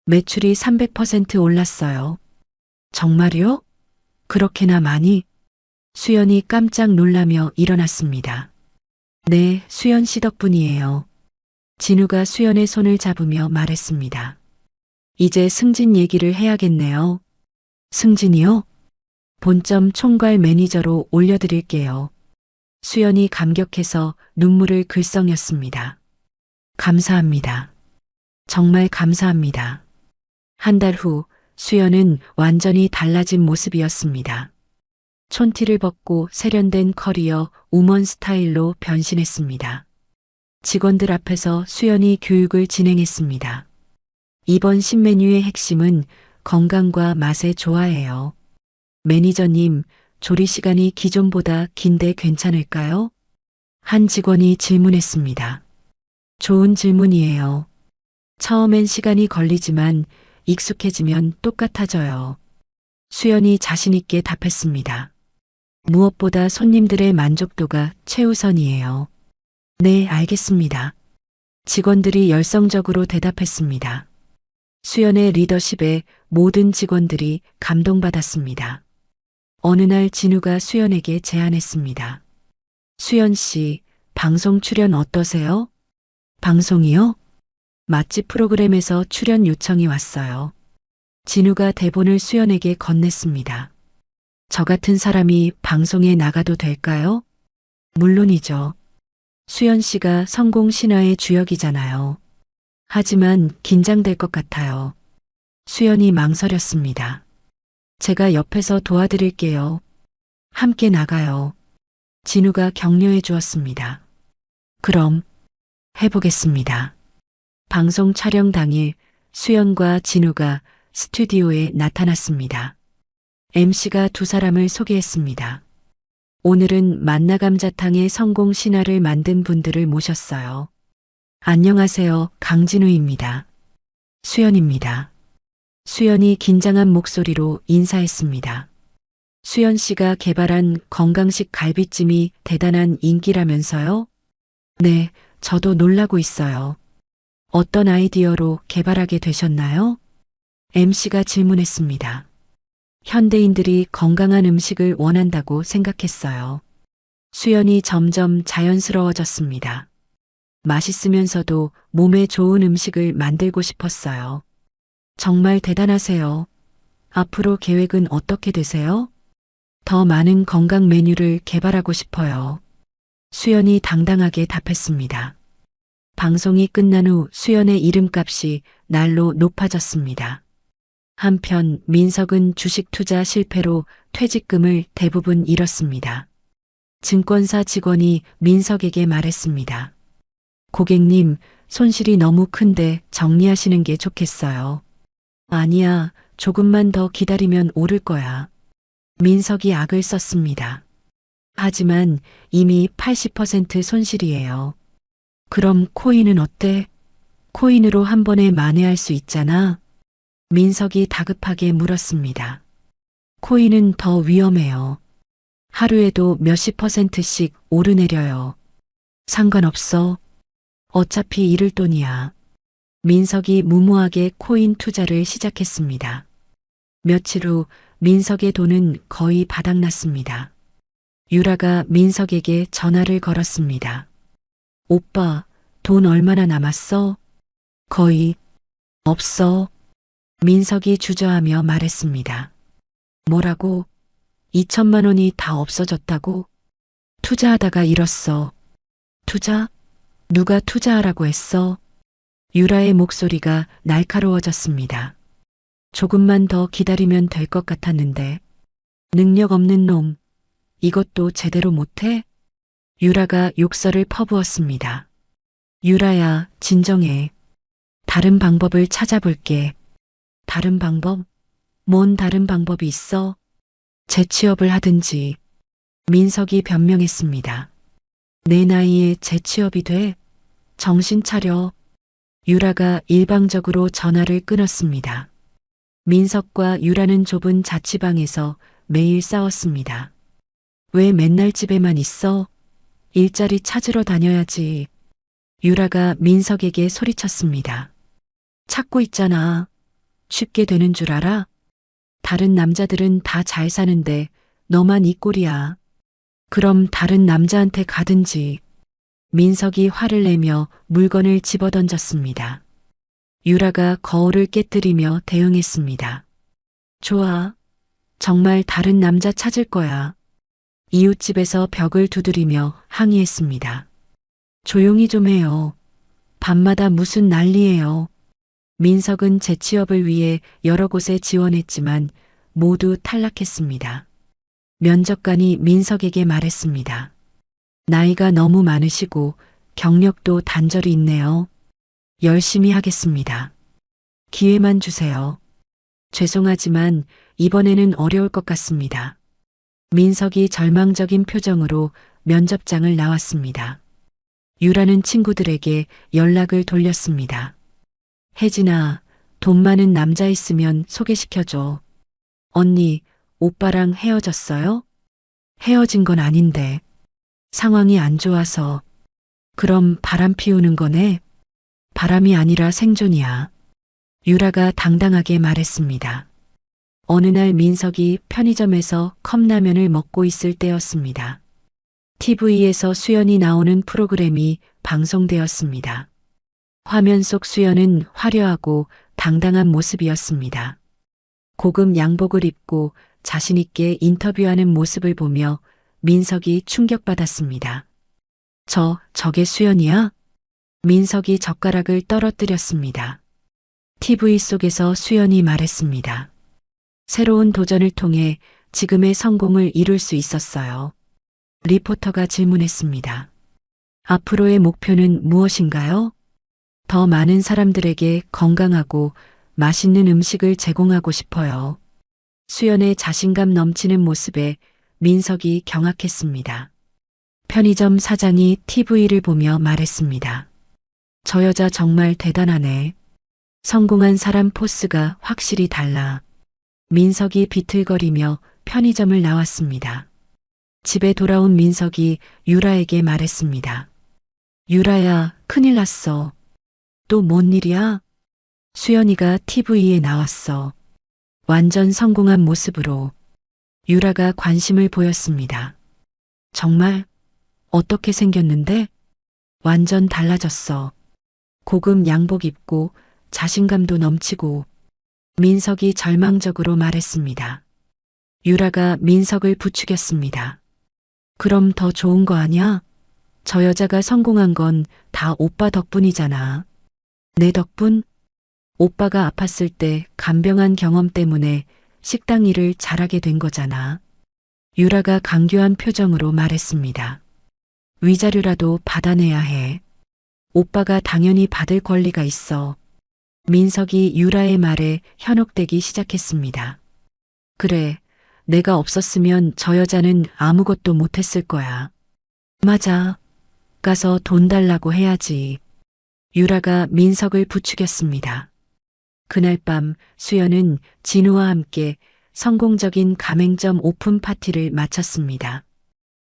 매출이 300% 올랐어요. 정말요? 그렇게나 많이? 수연이 깜짝 놀라며 일어났습니다. 네, 수연 씨 덕분이에요. 진우가 수연의 손을 잡으며 말했습니다. 이제 승진 얘기를 해야겠네요. 승진이요? 본점 총괄 매니저로 올려드릴게요. 수연이 감격해서 눈물을 글썽였습니다. 감사합니다. 정말 감사합니다. 한 달 후 수연은 완전히 달라진 모습이었습니다. 촌티를 벗고 세련된 커리어 우먼 스타일로 변신했습니다. 직원들 앞에서 수연이 교육을 진행했습니다. 이번 신메뉴의 핵심은 건강과 맛의 조화예요. 매니저님, 조리 시간이 기존보다 긴데 괜찮을까요? 한 직원이 질문했습니다. 좋은 질문이에요. 처음엔 시간이 걸리지만 익숙해지면 똑같아져요. 수연이 자신있게 답했습니다. 무엇보다 손님들의 만족도가 최우선이에요. 네, 알겠습니다. 직원들이 열성적으로 대답했습니다. 수연의 리더십에 모든 직원들이 감동받았습니다. 어느 날 진우가 수연에게 제안했습니다. 수연 씨, 방송 출연 어떠세요? 방송이요? 맛집 프로그램에서 출연 요청이 왔어요. 진우가 대본을 수연에게 건넸습니다. 저 같은 사람이 방송에 나가도 될까요? 물론이죠. 수연 씨가 성공 신화의 주역이잖아요. 하지만 긴장될 것 같아요. 수연이 망설였습니다. 제가 옆에서 도와드릴게요. 함께 나가요. 진우가 격려해 주었습니다. 그럼 해보겠습니다. 방송 촬영 당일 수연과 진우가 스튜디오에 나타났습니다. MC가 두 사람을 소개했습니다. 오늘은 만나감자탕의 성공 신화를 만든 분들을 모셨어요. 안녕하세요. 강진우입니다. 수연입니다. 수연이 긴장한 목소리로 인사했습니다. 수연 씨가 개발한 건강식 갈비찜이 대단한 인기라면서요? 네, 저도 놀라고 있어요. 어떤 아이디어로 개발하게 되셨나요? MC가 질문했습니다. 현대인들이 건강한 음식을 원한다고 생각했어요. 수연이 점점 자연스러워졌습니다. 맛있으면서도 몸에 좋은 음식을 만들고 싶었어요. 정말 대단하세요. 앞으로 계획은 어떻게 되세요? 더 많은 건강 메뉴를 개발하고 싶어요. 수연이 당당하게 답했습니다. 방송이 끝난 후 수연의 이름값이 날로 높아졌습니다. 한편 민석은 주식 투자 실패로 퇴직금을 대부분 잃었습니다. 증권사 직원이 민석에게 말했습니다. 고객님, 손실이 너무 큰데 정리하시는 게 좋겠어요. 아니야, 조금만 더 기다리면 오를 거야. 민석이 악을 썼습니다. 하지만 이미 80% 손실이에요. 그럼 코인은 어때? 코인으로 한 번에 만회할 수 있잖아. 민석이 다급하게 물었습니다. 코인은 더 위험해요. 하루에도 몇십 %씩 오르내려요. 상관없어. 어차피 잃을 돈이야. 민석이 무모하게 코인 투자를 시작했습니다. 며칠 후 민석의 돈은 거의 바닥났습니다. 유라가 민석에게 전화를 걸었습니다. 오빠, 돈 얼마나 남았어? 거의 없어. 민석이 주저하며 말했습니다. 뭐라고? 2천만 원이 다 없어졌다고? 투자하다가 잃었어. 투자? 누가 투자하라고 했어? 유라의 목소리가 날카로워졌습니다. 조금만 더 기다리면 될 것 같았는데. 능력 없는 놈. 이것도 제대로 못해? 유라가 욕설을 퍼부었습니다. 유라야, 진정해. 다른 방법을 찾아볼게. 다른 방법? 뭔 다른 방법이 있어? 재취업을 하든지. 민석이 변명했습니다. 내 나이에 재취업이 돼? 정신 차려. 유라가 일방적으로 전화를 끊었습니다. 민석과 유라는 좁은 자취방에서 매일 싸웠습니다. 왜 맨날 집에만 있어? 일자리 찾으러 다녀야지. 유라가 민석에게 소리쳤습니다. 찾고 있잖아. 쉽게 되는 줄 알아? 다른 남자들은 다 잘 사는데 너만 이 꼴이야. 그럼 다른 남자한테 가든지. 민석이 화를 내며 물건을 집어던졌습니다. 유라가 거울을 깨뜨리며 대응했습니다. 좋아. 정말 다른 남자 찾을 거야. 이웃집에서 벽을 두드리며 항의했습니다. 조용히 좀 해요. 밤마다 무슨 난리예요. 민석은 재취업을 위해 여러 곳에 지원했지만 모두 탈락했습니다. 면접관이 민석에게 말했습니다. 나이가 너무 많으시고 경력도 단절이 있네요. 열심히 하겠습니다. 기회만 주세요. 죄송하지만 이번에는 어려울 것 같습니다. 민석이 절망적인 표정으로 면접장을 나왔습니다. 유라는 친구들에게 연락을 돌렸습니다. 혜진아, 돈 많은 남자 있으면 소개시켜줘. 언니, 오빠랑 헤어졌어요? 헤어진 건 아닌데. 상황이 안 좋아서. 그럼 바람 피우는 거네? 바람이 아니라 생존이야. 유라가 당당하게 말했습니다. 어느 날 민석이 편의점에서 컵라면을 먹고 있을 때였습니다. TV에서 수연이 나오는 프로그램이 방송되었습니다. 화면 속 수연은 화려하고 당당한 모습이었습니다. 고급 양복을 입고 자신있게 인터뷰하는 모습을 보며 민석이 충격받았습니다. 저게 수연이야? 민석이 젓가락을 떨어뜨렸습니다. TV 속에서 수연이 말했습니다. 새로운 도전을 통해 지금의 성공을 이룰 수 있었어요. 리포터가 질문했습니다. 앞으로의 목표는 무엇인가요? 더 많은 사람들에게 건강하고 맛있는 음식을 제공하고 싶어요. 수연의 자신감 넘치는 모습에 민석이 경악했습니다. 편의점 사장이 TV를 보며 말했습니다. 저 여자 정말 대단하네. 성공한 사람 포스가 확실히 달라. 민석이 비틀거리며 편의점을 나왔습니다. 집에 돌아온 민석이 유라에게 말했습니다. 유라야, 큰일 났어. 또 뭔 일이야? 수연이가 TV에 나왔어. 완전 성공한 모습으로. 유라가 관심을 보였습니다. 정말? 어떻게 생겼는데? 완전 달라졌어. 고급 양복 입고 자신감도 넘치고. 민석이 절망적으로 말했습니다. 유라가 민석을 부추겼습니다. 그럼 더 좋은 거 아냐? 저 여자가 성공한 건 다 오빠 덕분이잖아. 내 덕분? 오빠가 아팠을 때 간병한 경험 때문에 식당 일을 잘하게 된 거잖아. 유라가 강교한 표정으로 말했습니다. 위자료라도 받아내야 해. 오빠가 당연히 받을 권리가 있어. 민석이 유라의 말에 현혹되기 시작했습니다. 그래, 내가 없었으면 저 여자는 아무것도 못했을 거야. 맞아. 가서 돈 달라고 해야지. 유라가 민석을 부추겼습니다. 그날 밤 수연은 진우와 함께 성공적인 가맹점 오픈 파티를 마쳤습니다.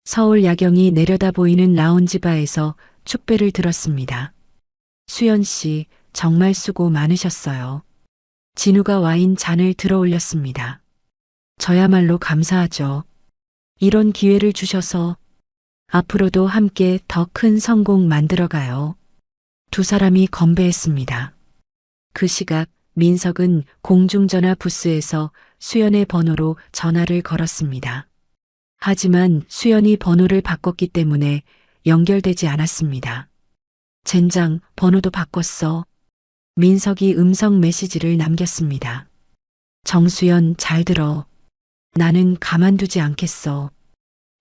서울 야경이 내려다 보이는 라운지 바에서 축배를 들었습니다. 수연 씨, 정말 수고 많으셨어요. 진우가 와인 잔을 들어 올렸습니다. 저야말로 감사하죠. 이런 기회를 주셔서 앞으로도 함께 더 큰 성공 만들어가요. 두 사람이 건배했습니다. 그 시각 민석은 공중전화 부스에서 수연의 번호로 전화를 걸었습니다. 하지만 수연이 번호를 바꿨기 때문에 연결되지 않았습니다. 젠장, 번호도 바꿨어. 민석이 음성 메시지를 남겼습니다. 정수연, 잘 들어. 나는 가만두지 않겠어.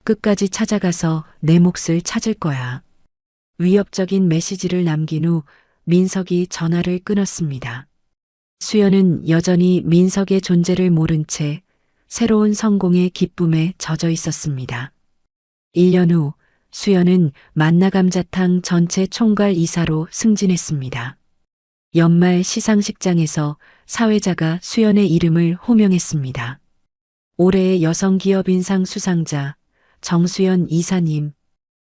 끝까지 찾아가서 내 몫을 찾을 거야. 위협적인 메시지를 남긴 후 민석이 전화를 끊었습니다. 수연은 여전히 민석의 존재를 모른 채 새로운 성공의 기쁨에 젖어 있었습니다. 1년 후 수연은 만나감자탕 전체 총괄 이사로 승진했습니다. 연말 시상식장에서 사회자가 수연의 이름을 호명했습니다. 올해의 여성기업인상 수상자 정수연 이사님.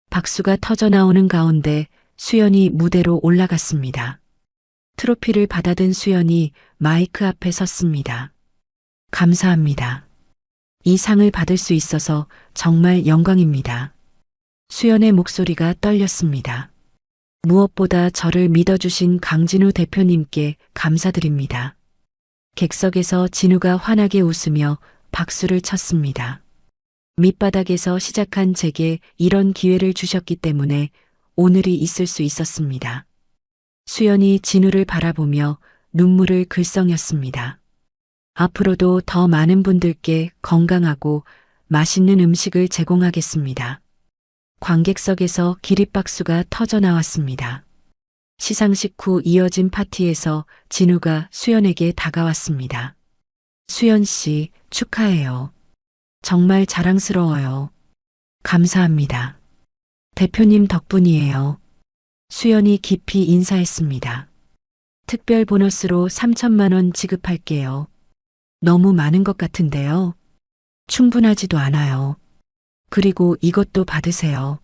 박수가 터져 나오는 가운데 수연이 무대로 올라갔습니다. 트로피를 받아든 수연이 마이크 앞에 섰습니다. 감사합니다. 이 상을 받을 수 있어서 정말 영광입니다. 수연의 목소리가 떨렸습니다. 무엇보다 저를 믿어주신 강진우 대표님께 감사드립니다. 객석에서 진우가 환하게 웃으며 박수를 쳤습니다. 밑바닥에서 시작한 제게 이런 기회를 주셨기 때문에 오늘이 있을 수 있었습니다. 수연이 진우를 바라보며 눈물을 글썽였습니다. 앞으로도 더 많은 분들께 건강하고 맛있는 음식을 제공하겠습니다. 관객석에서 기립박수가 터져 나왔습니다. 시상식 후 이어진 파티에서 진우가 수연에게 다가왔습니다. 수연 씨, 축하해요. 정말 자랑스러워요. 감사합니다. 대표님 덕분이에요. 수연이 깊이 인사했습니다. 특별 보너스로 3천만 원 지급할게요. 너무 많은 것 같은데요. 충분하지도 않아요. 그리고 이것도 받으세요.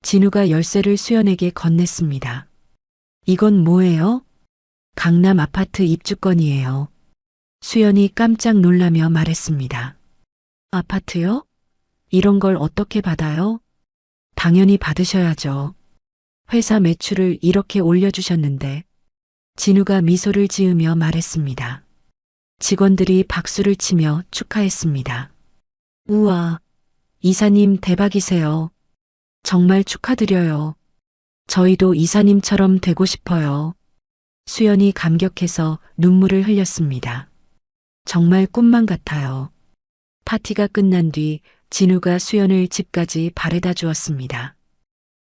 진우가 열쇠를 수연에게 건넸습니다. 이건 뭐예요? 강남 아파트 입주권이에요. 수연이 깜짝 놀라며 말했습니다. 아파트요? 이런 걸 어떻게 받아요? 당연히 받으셔야죠. 회사 매출을 이렇게 올려주셨는데. 진우가 미소를 지으며 말했습니다. 직원들이 박수를 치며 축하했습니다. 우와, 이사님 대박이세요. 정말 축하드려요. 저희도 이사님처럼 되고 싶어요. 수연이 감격해서 눈물을 흘렸습니다. 정말 꿈만 같아요. 파티가 끝난 뒤 진우가 수연을 집까지 바래다 주었습니다.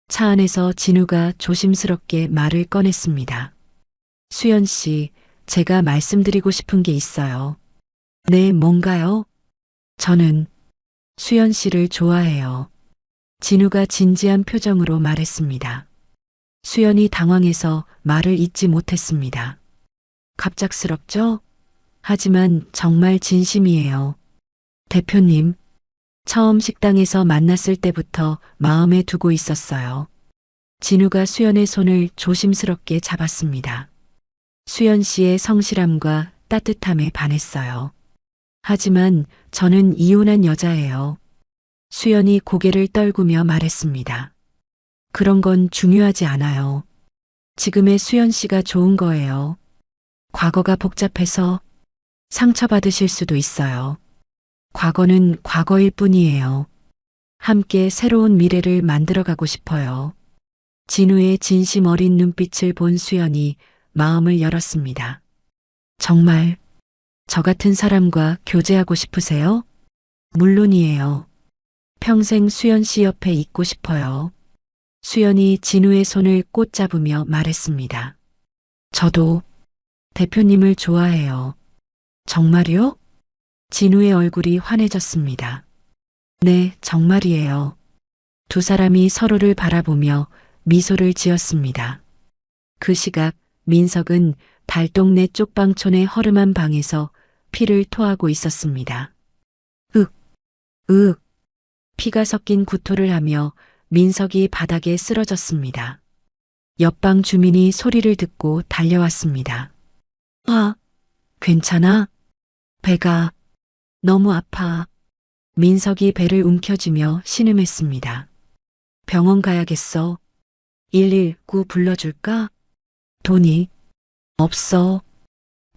차 안에서 진우가 조심스럽게 말을 꺼냈습니다. 수연 씨, 제가 말씀드리고 싶은 게 있어요. 네, 뭔가요? 저는 수연 씨를 좋아해요. 진우가 진지한 표정으로 말했습니다. 수연이 당황해서 말을 잇지 못했습니다. 갑작스럽죠? 하지만 정말 진심이에요. 대표님, 처음 식당에서 만났을 때부터 마음에 두고 있었어요. 진우가 수연의 손을 조심스럽게 잡았습니다. 수연 씨의 성실함과 따뜻함에 반했어요. 하지만 저는 이혼한 여자예요. 수연이 고개를 떨구며 말했습니다. 그런 건 중요하지 않아요. 지금의 수연 씨가 좋은 거예요. 과거가 복잡해서 상처받으실 수도 있어요. 과거는 과거일 뿐이에요. 함께 새로운 미래를 만들어가고 싶어요. 진우의 진심 어린 눈빛을 본 수연이 마음을 열었습니다. 정말 저 같은 사람과 교제하고 싶으세요? 물론이에요. 평생 수연 씨 옆에 있고 싶어요. 수연이 진우의 손을 꼭 잡으며 말했습니다. 저도 대표님을 좋아해요. 정말요? 진우의 얼굴이 환해졌습니다. 네, 정말이에요. 두 사람이 서로를 바라보며 미소를 지었습니다. 그 시각 민석은 달동네 쪽방촌의 허름한 방에서 피를 토하고 있었습니다. 윽, 피가 섞인 구토를 하며 민석이 바닥에 쓰러졌습니다. 옆방 주민이 소리를 듣고 달려왔습니다. 괜찮아? 배가 너무 아파. 민석이 배를 움켜쥐며 신음했습니다. 병원 가야겠어. 119 불러줄까? 돈이 없어.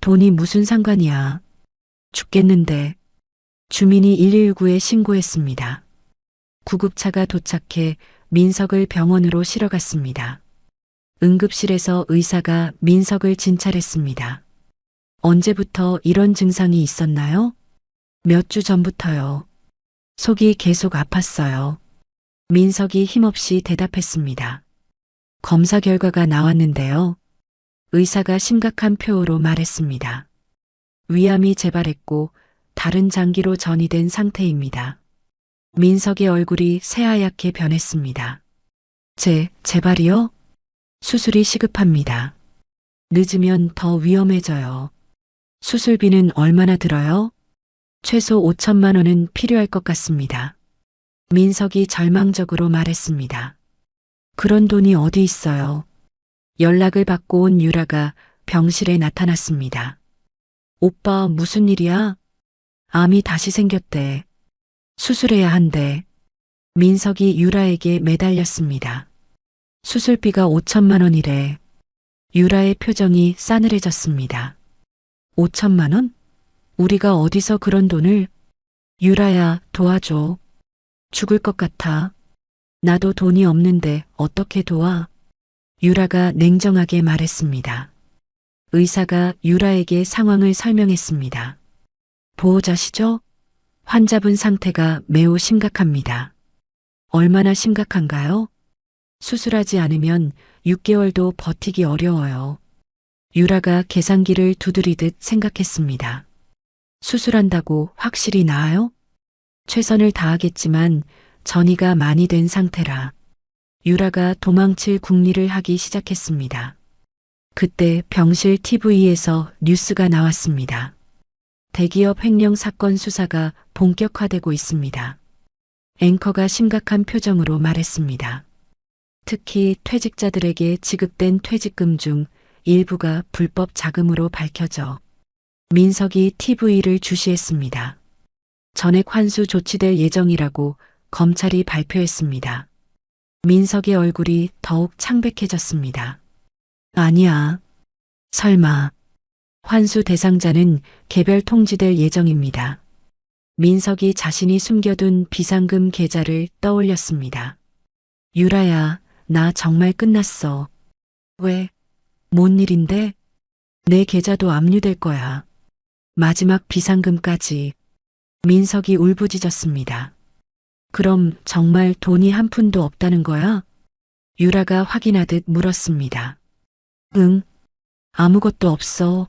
돈이 무슨 상관이야. 죽겠는데. 주민이 119에 신고했습니다. 구급차가 도착해 민석을 병원으로 실어갔습니다. 응급실에서 의사가 민석을 진찰했습니다. 언제부터 이런 증상이 있었나요? 몇 주 전부터요. 속이 계속 아팠어요. 민석이 힘없이 대답했습니다. 검사 결과가 나왔는데요. 의사가 심각한 표호로 말했습니다. 위암이 재발했고 다른 장기로 전이된 상태입니다. 민석의 얼굴이 새하얗게 변했습니다. 재발이요? 수술이 시급합니다. 늦으면 더 위험해져요. 수술비는 얼마나 들어요? 최소 5천만 원은 필요할 것 같습니다. 민석이 절망적으로 말했습니다. 그런 돈이 어디 있어요? 연락을 받고 온 유라가 병실에 나타났습니다. 오빠 무슨 일이야? 암이 다시 생겼대. 수술해야 한대. 민석이 유라에게 매달렸습니다. 수술비가 5천만 원이래. 유라의 표정이 싸늘해졌습니다. 5천만 원? 우리가 어디서 그런 돈을? 유라야, 도와줘. 죽을 것 같아. 나도 돈이 없는데 어떻게 도와? 유라가 냉정하게 말했습니다. 의사가 유라에게 상황을 설명했습니다. 보호자시죠? 환자분 상태가 매우 심각합니다. 얼마나 심각한가요? 수술하지 않으면 6개월도 버티기 어려워요. 유라가 계산기를 두드리듯 생각했습니다. 수술한다고 확실히 나아요? 최선을 다하겠지만 전이가 많이 된 상태라. 유라가 도망칠 궁리를 하기 시작했습니다. 그때 병실 TV에서 뉴스가 나왔습니다. 대기업 횡령 사건 수사가 본격화되고 있습니다. 앵커가 심각한 표정으로 말했습니다. 특히 퇴직자들에게 지급된 퇴직금 중 일부가 불법 자금으로 밝혀져 민석이 TV를 주시했습니다. 전액 환수 조치될 예정이라고 검찰이 발표했습니다. 민석의 얼굴이 더욱 창백해졌습니다. 아니야. 설마. 환수 대상자는 개별 통지될 예정입니다. 민석이 자신이 숨겨둔 비상금 계좌를 떠올렸습니다. 유라야, 나 정말 끝났어. 왜? 뭔 일인데? 내 계좌도 압류될 거야. 마지막 비상금까지. 민석이 울부짖었습니다. 그럼 정말 돈이 한 푼도 없다는 거야? 유라가 확인하듯 물었습니다. 응, 아무것도 없어.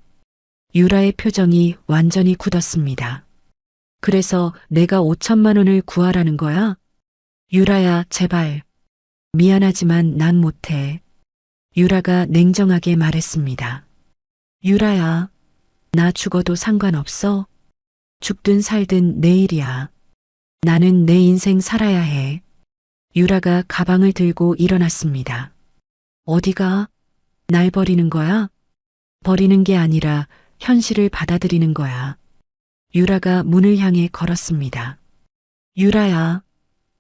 유라의 표정이 완전히 굳었습니다. 그래서 내가 5천만 원을 구하라는 거야? 유라야, 제발. 미안하지만 난 못해. 유라가 냉정하게 말했습니다. 유라야, 나 죽어도 상관없어. 죽든 살든 내일이야. 나는 내 인생 살아야 해. 유라가 가방을 들고 일어났습니다. 어디가? 날 버리는 거야? 버리는 게 아니라 현실을 받아들이는 거야. 유라가 문을 향해 걸었습니다. 유라야,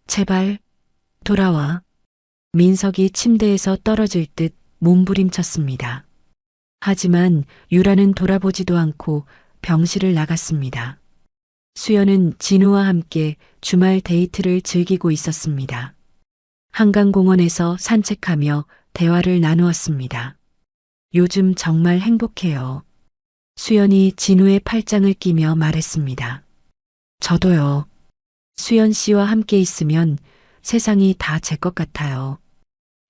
제발 돌아와. 민석이 침대에서 떨어질 듯 몸부림쳤습니다. 하지만 유라는 돌아보지도 않고 병실을 나갔습니다. 수연은 진우와 함께 주말 데이트를 즐기고 있었습니다. 한강공원에서 산책하며 대화를 나누었습니다. 요즘 정말 행복해요. 수연이 진우의 팔짱을 끼며 말했습니다. 저도요. 수연 씨와 함께 있으면 세상이 다 제 것 같아요.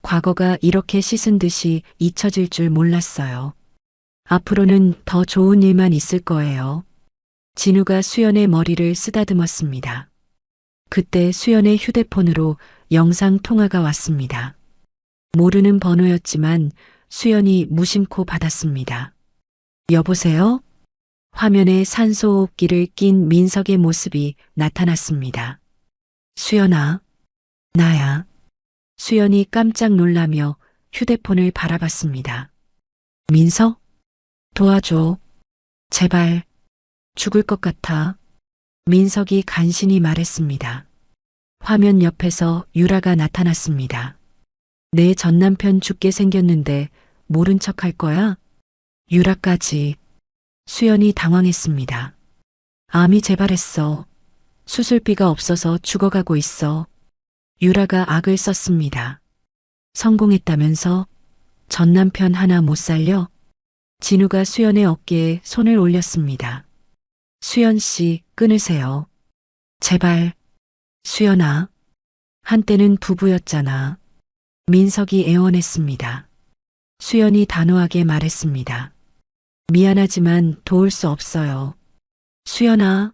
과거가 이렇게 씻은 듯이 잊혀질 줄 몰랐어요. 앞으로는 더 좋은 일만 있을 거예요. 진우가 수연의 머리를 쓰다듬었습니다. 그때 수연의 휴대폰으로 영상 통화가 왔습니다. 모르는 번호였지만 수연이 무심코 받았습니다. 여보세요? 화면에 산소호흡기를 낀 민석의 모습이 나타났습니다. 수연아, 나야. 수연이 깜짝 놀라며 휴대폰을 바라봤습니다. 민석? 도와줘. 제발. 죽을 것 같아. 민석이 간신히 말했습니다. 화면 옆에서 유라가 나타났습니다. 내 전남편 죽게 생겼는데 모른 척 할 거야? 유라까지. 수연이 당황했습니다. 암이 재발했어. 수술비가 없어서 죽어가고 있어. 유라가 악을 썼습니다. 성공했다면서? 전남편 하나 못 살려? 진우가 수연의 어깨에 손을 올렸습니다. 수연 씨, 끊으세요. 제발. 수연아. 한때는 부부였잖아. 민석이 애원했습니다. 수연이 단호하게 말했습니다. 미안하지만 도울 수 없어요. 수연아.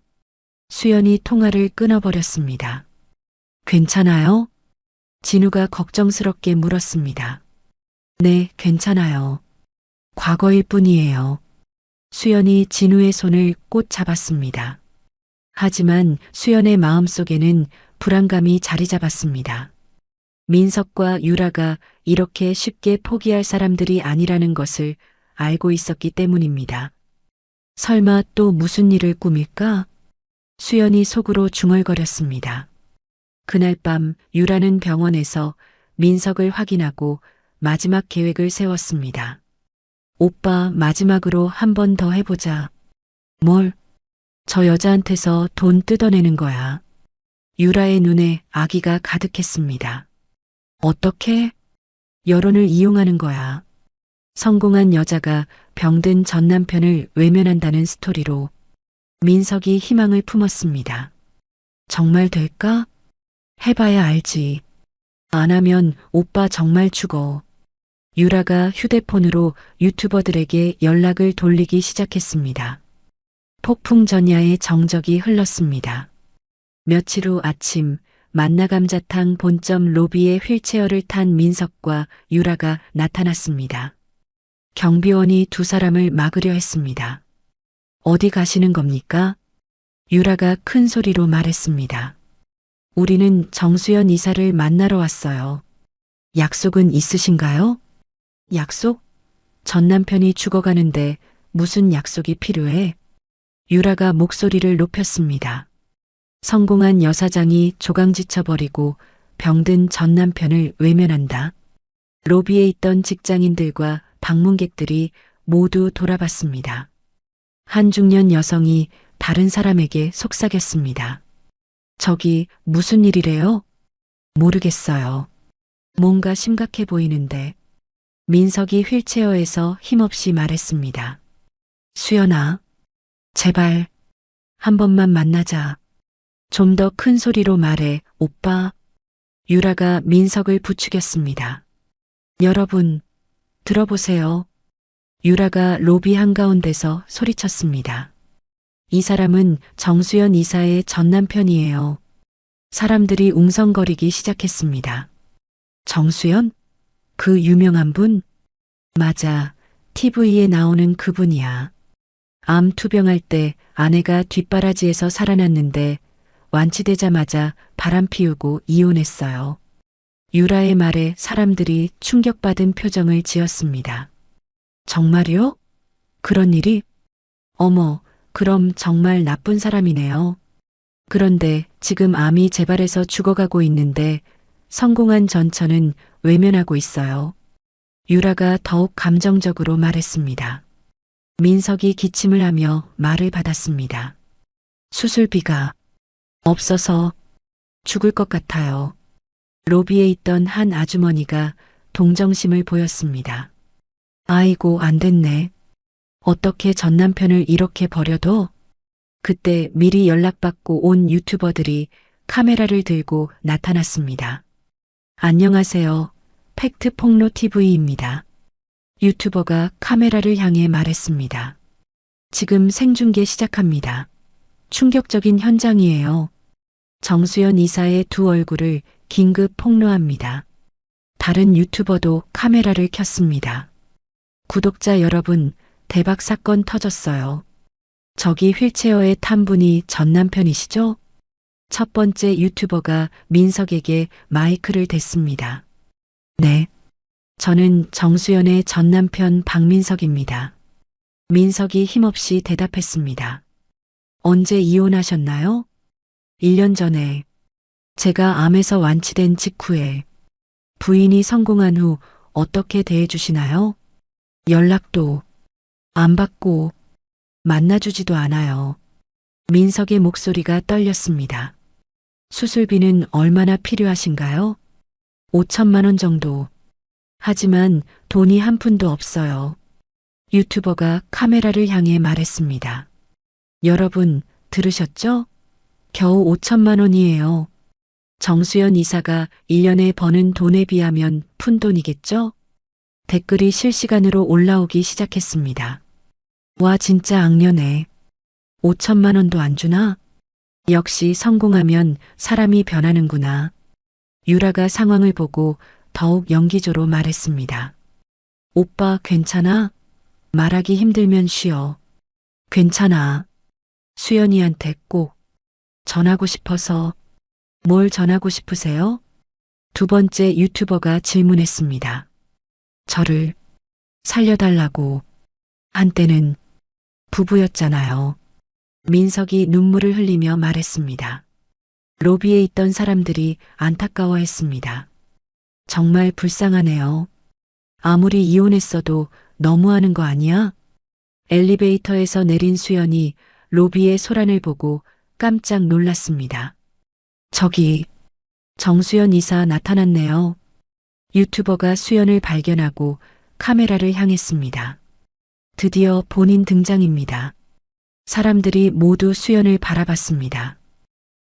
수연이 통화를 끊어버렸습니다. 괜찮아요? 진우가 걱정스럽게 물었습니다. 네, 괜찮아요. 과거일 뿐이에요. 수연이 진우의 손을 꼭 잡았습니다. 하지만 수연의 마음속에는 불안감이 자리 잡았습니다. 민석과 유라가 이렇게 쉽게 포기할 사람들이 아니라는 것을 알고 있었기 때문입니다. 설마 또 무슨 일을 꾸밀까? 수연이 속으로 중얼거렸습니다. 그날 밤 유라는 병원에서 민석을 확인하고 마지막 계획을 세웠습니다. 오빠, 마지막으로 한 번 더 해보자. 뭘? 저 여자한테서 돈 뜯어내는 거야. 유라의 눈에 아기가 가득했습니다. 어떻게? 여론을 이용하는 거야. 성공한 여자가 병든 전 남편을 외면한다는 스토리로. 민석이 희망을 품었습니다. 정말 될까? 해봐야 알지. 안 하면 오빠 정말 죽어. 유라가 휴대폰으로 유튜버들에게 연락을 돌리기 시작했습니다. 폭풍 전야의 정적이 흘렀습니다. 며칠 후 아침 만나감자탕 본점 로비에 휠체어를 탄 민석과 유라가 나타났습니다. 경비원이 두 사람을 막으려 했습니다. 어디 가시는 겁니까? 유라가 큰 소리로 말했습니다. 우리는 정수연 이사를 만나러 왔어요. 약속은 있으신가요? 약속? 전 남편이 죽어가는데 무슨 약속이 필요해? 유라가 목소리를 높였습니다. 성공한 여사장이 조강지쳐버리고 병든 전 남편을 외면한다. 로비에 있던 직장인들과 방문객들이 모두 돌아봤습니다. 한 중년 여성이 다른 사람에게 속삭였습니다. 저기 무슨 일이래요? 모르겠어요. 뭔가 심각해 보이는데. 민석이 휠체어에서 힘없이 말했습니다. 수연아, 제발 한 번만 만나자. 좀 더 큰 소리로 말해, 오빠. 유라가 민석을 부추겼습니다. 여러분, 들어보세요. 유라가 로비 한가운데서 소리쳤습니다. 이 사람은 정수연 이사의 전 남편이에요. 사람들이 웅성거리기 시작했습니다. 정수연? 그 유명한 분? 맞아. TV에 나오는 그분이야. 암 투병할 때 아내가 뒷바라지에서 살아났는데 완치되자마자 바람 피우고 이혼했어요. 유라의 말에 사람들이 충격받은 표정을 지었습니다. 정말요? 그런 일이? 어머, 그럼 정말 나쁜 사람이네요. 그런데 지금 암이 재발해서 죽어가고 있는데 성공한 전처는 외면하고 있어요. 유라가 더욱 감정적으로 말했습니다. 민석이 기침을 하며 말을 받았습니다. 수술비가 없어서 죽을 것 같아요. 로비에 있던 한 아주머니가 동정심을 보였습니다. 아이고, 안 됐네. 어떻게 전 남편을 이렇게 버려둬? 그때 미리 연락받고 온 유튜버들이 카메라를 들고 나타났습니다. 안녕하세요. 팩트폭로TV입니다. 유튜버가 카메라를 향해 말했습니다. 지금 생중계 시작합니다. 충격적인 현장이에요. 정수연 이사의 두 얼굴을 긴급 폭로합니다. 다른 유튜버도 카메라를 켰습니다. 구독자 여러분, 대박 사건 터졌어요. 저기 휠체어에 탄 분이 전 남편이시죠? 첫 번째 유튜버가 민석에게 마이크를 댔습니다. 네. 저는 정수연의 전 남편 박민석입니다. 민석이 힘없이 대답했습니다. 언제 이혼하셨나요? 1년 전에. 제가 암에서 완치된 직후에. 부인이 성공한 후 어떻게 대해주시나요? 연락도 안 받고 만나주지도 않아요. 민석의 목소리가 떨렸습니다. 수술비는 얼마나 필요하신가요? 5천만 원 정도. 하지만 돈이 한 푼도 없어요. 유튜버가 카메라를 향해 말했습니다. 여러분, 들으셨죠? 겨우 5천만 원이에요. 정수연 이사가 1년에 버는 돈에 비하면 푼돈이겠죠? 댓글이 실시간으로 올라오기 시작했습니다. 와, 진짜 악녀네. 5천만 원도 안 주나? 역시 성공하면 사람이 변하는구나. 유라가 상황을 보고 더욱 연기조로 말했습니다. 오빠 괜찮아? 말하기 힘들면 쉬어. 괜찮아. 수연이한테 꼭 전하고 싶어서. 뭘 전하고 싶으세요? 두 번째 유튜버가 질문했습니다. 저를 살려달라고. 한때는 부부였잖아요. 민석이 눈물을 흘리며 말했습니다. 로비에 있던 사람들이 안타까워했습니다. 정말 불쌍하네요. 아무리 이혼했어도 너무하는 거 아니야? 엘리베이터에서 내린 수연이 로비의 소란을 보고 깜짝 놀랐습니다. 저기 정수연 이사 나타났네요. 유튜버가 수연을 발견하고 카메라를 향했습니다. 드디어 본인 등장입니다. 사람들이 모두 수연을 바라봤습니다.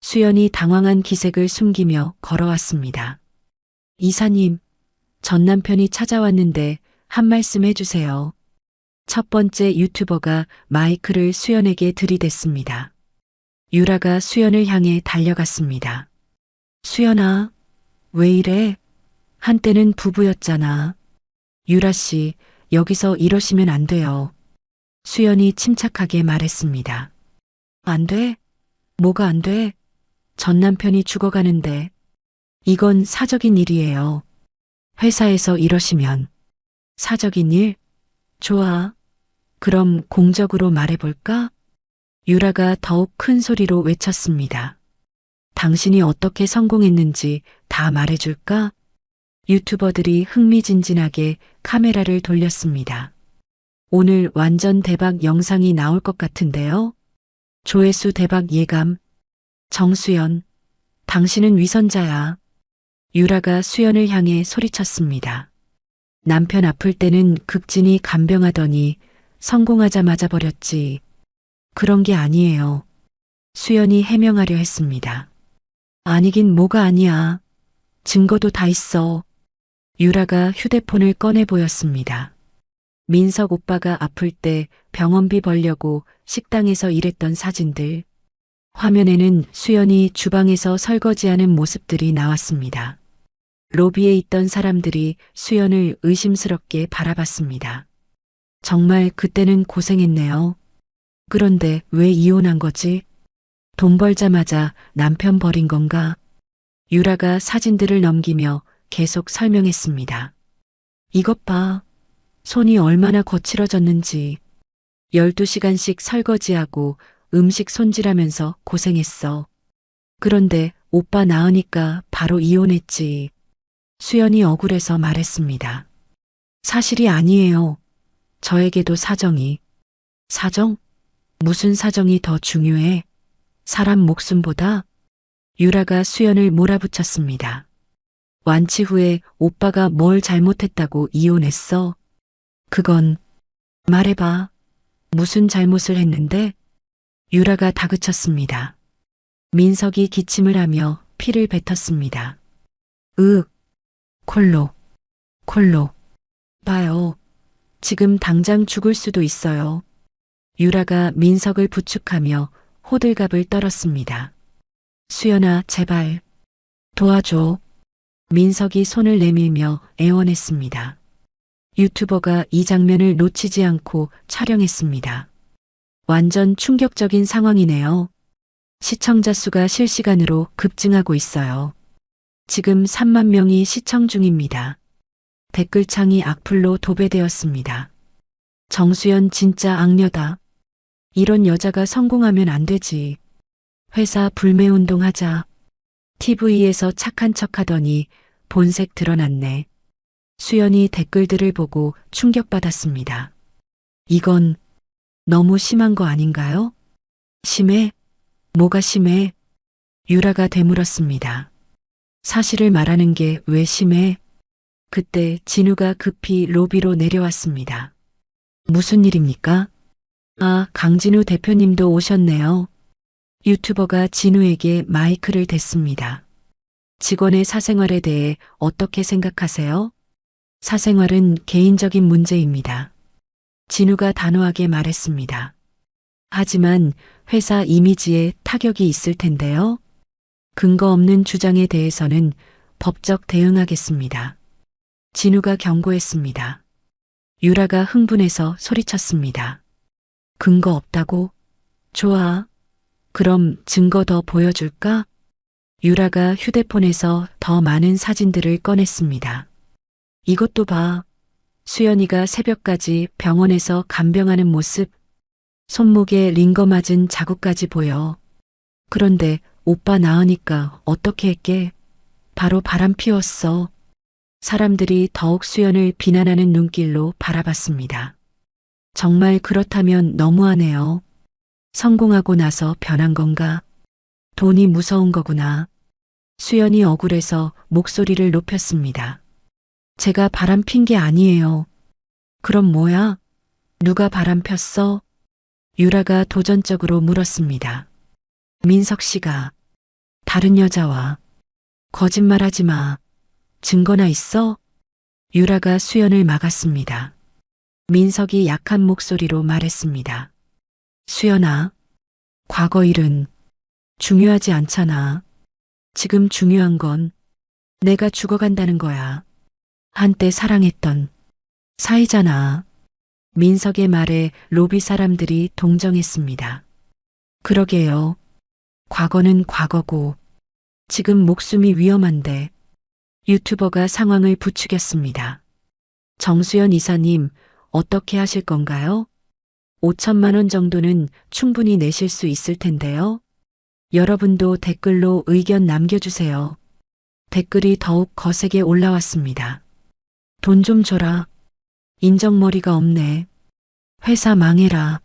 수연이 당황한 기색을 숨기며 걸어왔습니다. 이사님, 전 남편이 찾아왔는데 한 말씀 해주세요. 첫 번째 유튜버가 마이크를 수연에게 들이댔습니다. 유라가 수연을 향해 달려갔습니다. 수연아, 왜 이래? 한때는 부부였잖아. 유라 씨, 여기서 이러시면 안 돼요. 수연이 침착하게 말했습니다. 안 돼? 뭐가 안 돼? 전 남편이 죽어가는데. 이건 사적인 일이에요. 회사에서 이러시면. 사적인 일? 좋아. 그럼 공적으로 말해볼까? 유라가 더욱 큰 소리로 외쳤습니다. 당신이 어떻게 성공했는지 다 말해줄까? 유튜버들이 흥미진진하게 카메라를 돌렸습니다. 오늘 완전 대박 영상이 나올 것 같은데요? 조회수 대박 예감. 정수연, 당신은 위선자야. 유라가 수연을 향해 소리쳤습니다. 남편 아플 때는 극진히 간병하더니 성공하자마자 버렸지. 그런 게 아니에요. 수연이 해명하려 했습니다. 아니긴 뭐가 아니야. 증거도 다 있어. 유라가 휴대폰을 꺼내 보였습니다. 민석 오빠가 아플 때 병원비 벌려고 식당에서 일했던 사진들. 화면에는 수연이 주방에서 설거지하는 모습들이 나왔습니다. 로비에 있던 사람들이 수연을 의심스럽게 바라봤습니다. 정말 그때는 고생했네요. 그런데 왜 이혼한 거지? 돈 벌자마자 남편 버린 건가? 유라가 사진들을 넘기며 계속 설명했습니다. 이것 봐. 손이 얼마나 거칠어졌는지. 12시간씩 설거지하고 음식 손질하면서 고생했어. 그런데 오빠 낳으니까 바로 이혼했지. 수연이 억울해서 말했습니다. 사실이 아니에요. 저에게도 사정이. 사정? 무슨 사정이 더 중요해? 사람 목숨보다? 유라가 수연을 몰아붙였습니다. 완치 후에 오빠가 뭘 잘못했다고 이혼했어? 그건 말해봐. 무슨 잘못을 했는데? 유라가 다그쳤습니다. 민석이 기침을 하며 피를 뱉었습니다. 콜로. 봐요. 지금 당장 죽을 수도 있어요. 유라가 민석을 부축하며 호들갑을 떨었습니다. 수연아, 제발 도와줘. 민석이 손을 내밀며 애원했습니다. 유튜버가 이 장면을 놓치지 않고 촬영했습니다. 완전 충격적인 상황이네요. 시청자 수가 실시간으로 급증하고 있어요. 지금 3만 명이 시청 중입니다. 댓글창이 악플로 도배되었습니다. 정수연 진짜 악녀다. 이런 여자가 성공하면 안 되지. 회사 불매운동 하자. TV에서 착한 척 하더니 본색 드러났네. 수연이 댓글들을 보고 충격받았습니다. 이건 너무 심한 거 아닌가요? 심해? 뭐가 심해? 유라가 되물었습니다. 사실을 말하는 게 왜 심해? 그때 진우가 급히 로비로 내려왔습니다. 무슨 일입니까? 아, 강진우 대표님도 오셨네요. 유튜버가 진우에게 마이크를 댔습니다. 직원의 사생활에 대해 어떻게 생각하세요? 사생활은 개인적인 문제입니다. 진우가 단호하게 말했습니다. 하지만 회사 이미지에 타격이 있을 텐데요. 근거 없는 주장에 대해서는 법적 대응하겠습니다. 진우가 경고했습니다. 유라가 흥분해서 소리쳤습니다. 근거 없다고? 좋아. 그럼 증거 더 보여줄까? 유라가 휴대폰에서 더 많은 사진들을 꺼냈습니다. 이것도 봐. 수연이가 새벽까지 병원에서 간병하는 모습, 손목에 링거 맞은 자국까지 보여. 그런데 오빠 낳으니까 어떻게 했게? 바로 바람 피웠어. 사람들이 더욱 수연을 비난하는 눈길로 바라봤습니다. 정말 그렇다면 너무하네요. 성공하고 나서 변한 건가? 돈이 무서운 거구나. 수연이 억울해서 목소리를 높였습니다. 제가 바람 핀 게 아니에요. 그럼 뭐야? 누가 바람 폈어? 유라가 도전적으로 물었습니다. 민석 씨가 다른 여자와 거짓말하지 마. 증거나 있어? 유라가 수연을 막았습니다. 민석이 약한 목소리로 말했습니다. 수연아, 과거 일은 중요하지 않잖아. 지금 중요한 건 내가 죽어간다는 거야. 한때 사랑했던 사이잖아. 민석의 말에 로비 사람들이 동정했습니다. 그러게요. 과거는 과거고 지금 목숨이 위험한데 유튜버가 상황을 부추겼습니다. 정수연 이사님, 어떻게 하실 건가요? 5천만 원 정도는 충분히 내실 수 있을 텐데요. 여러분도 댓글로 의견 남겨주세요. 댓글이 더욱 거세게 올라왔습니다. 돈 좀 줘라. 인정머리가 없네. 회사 망해라.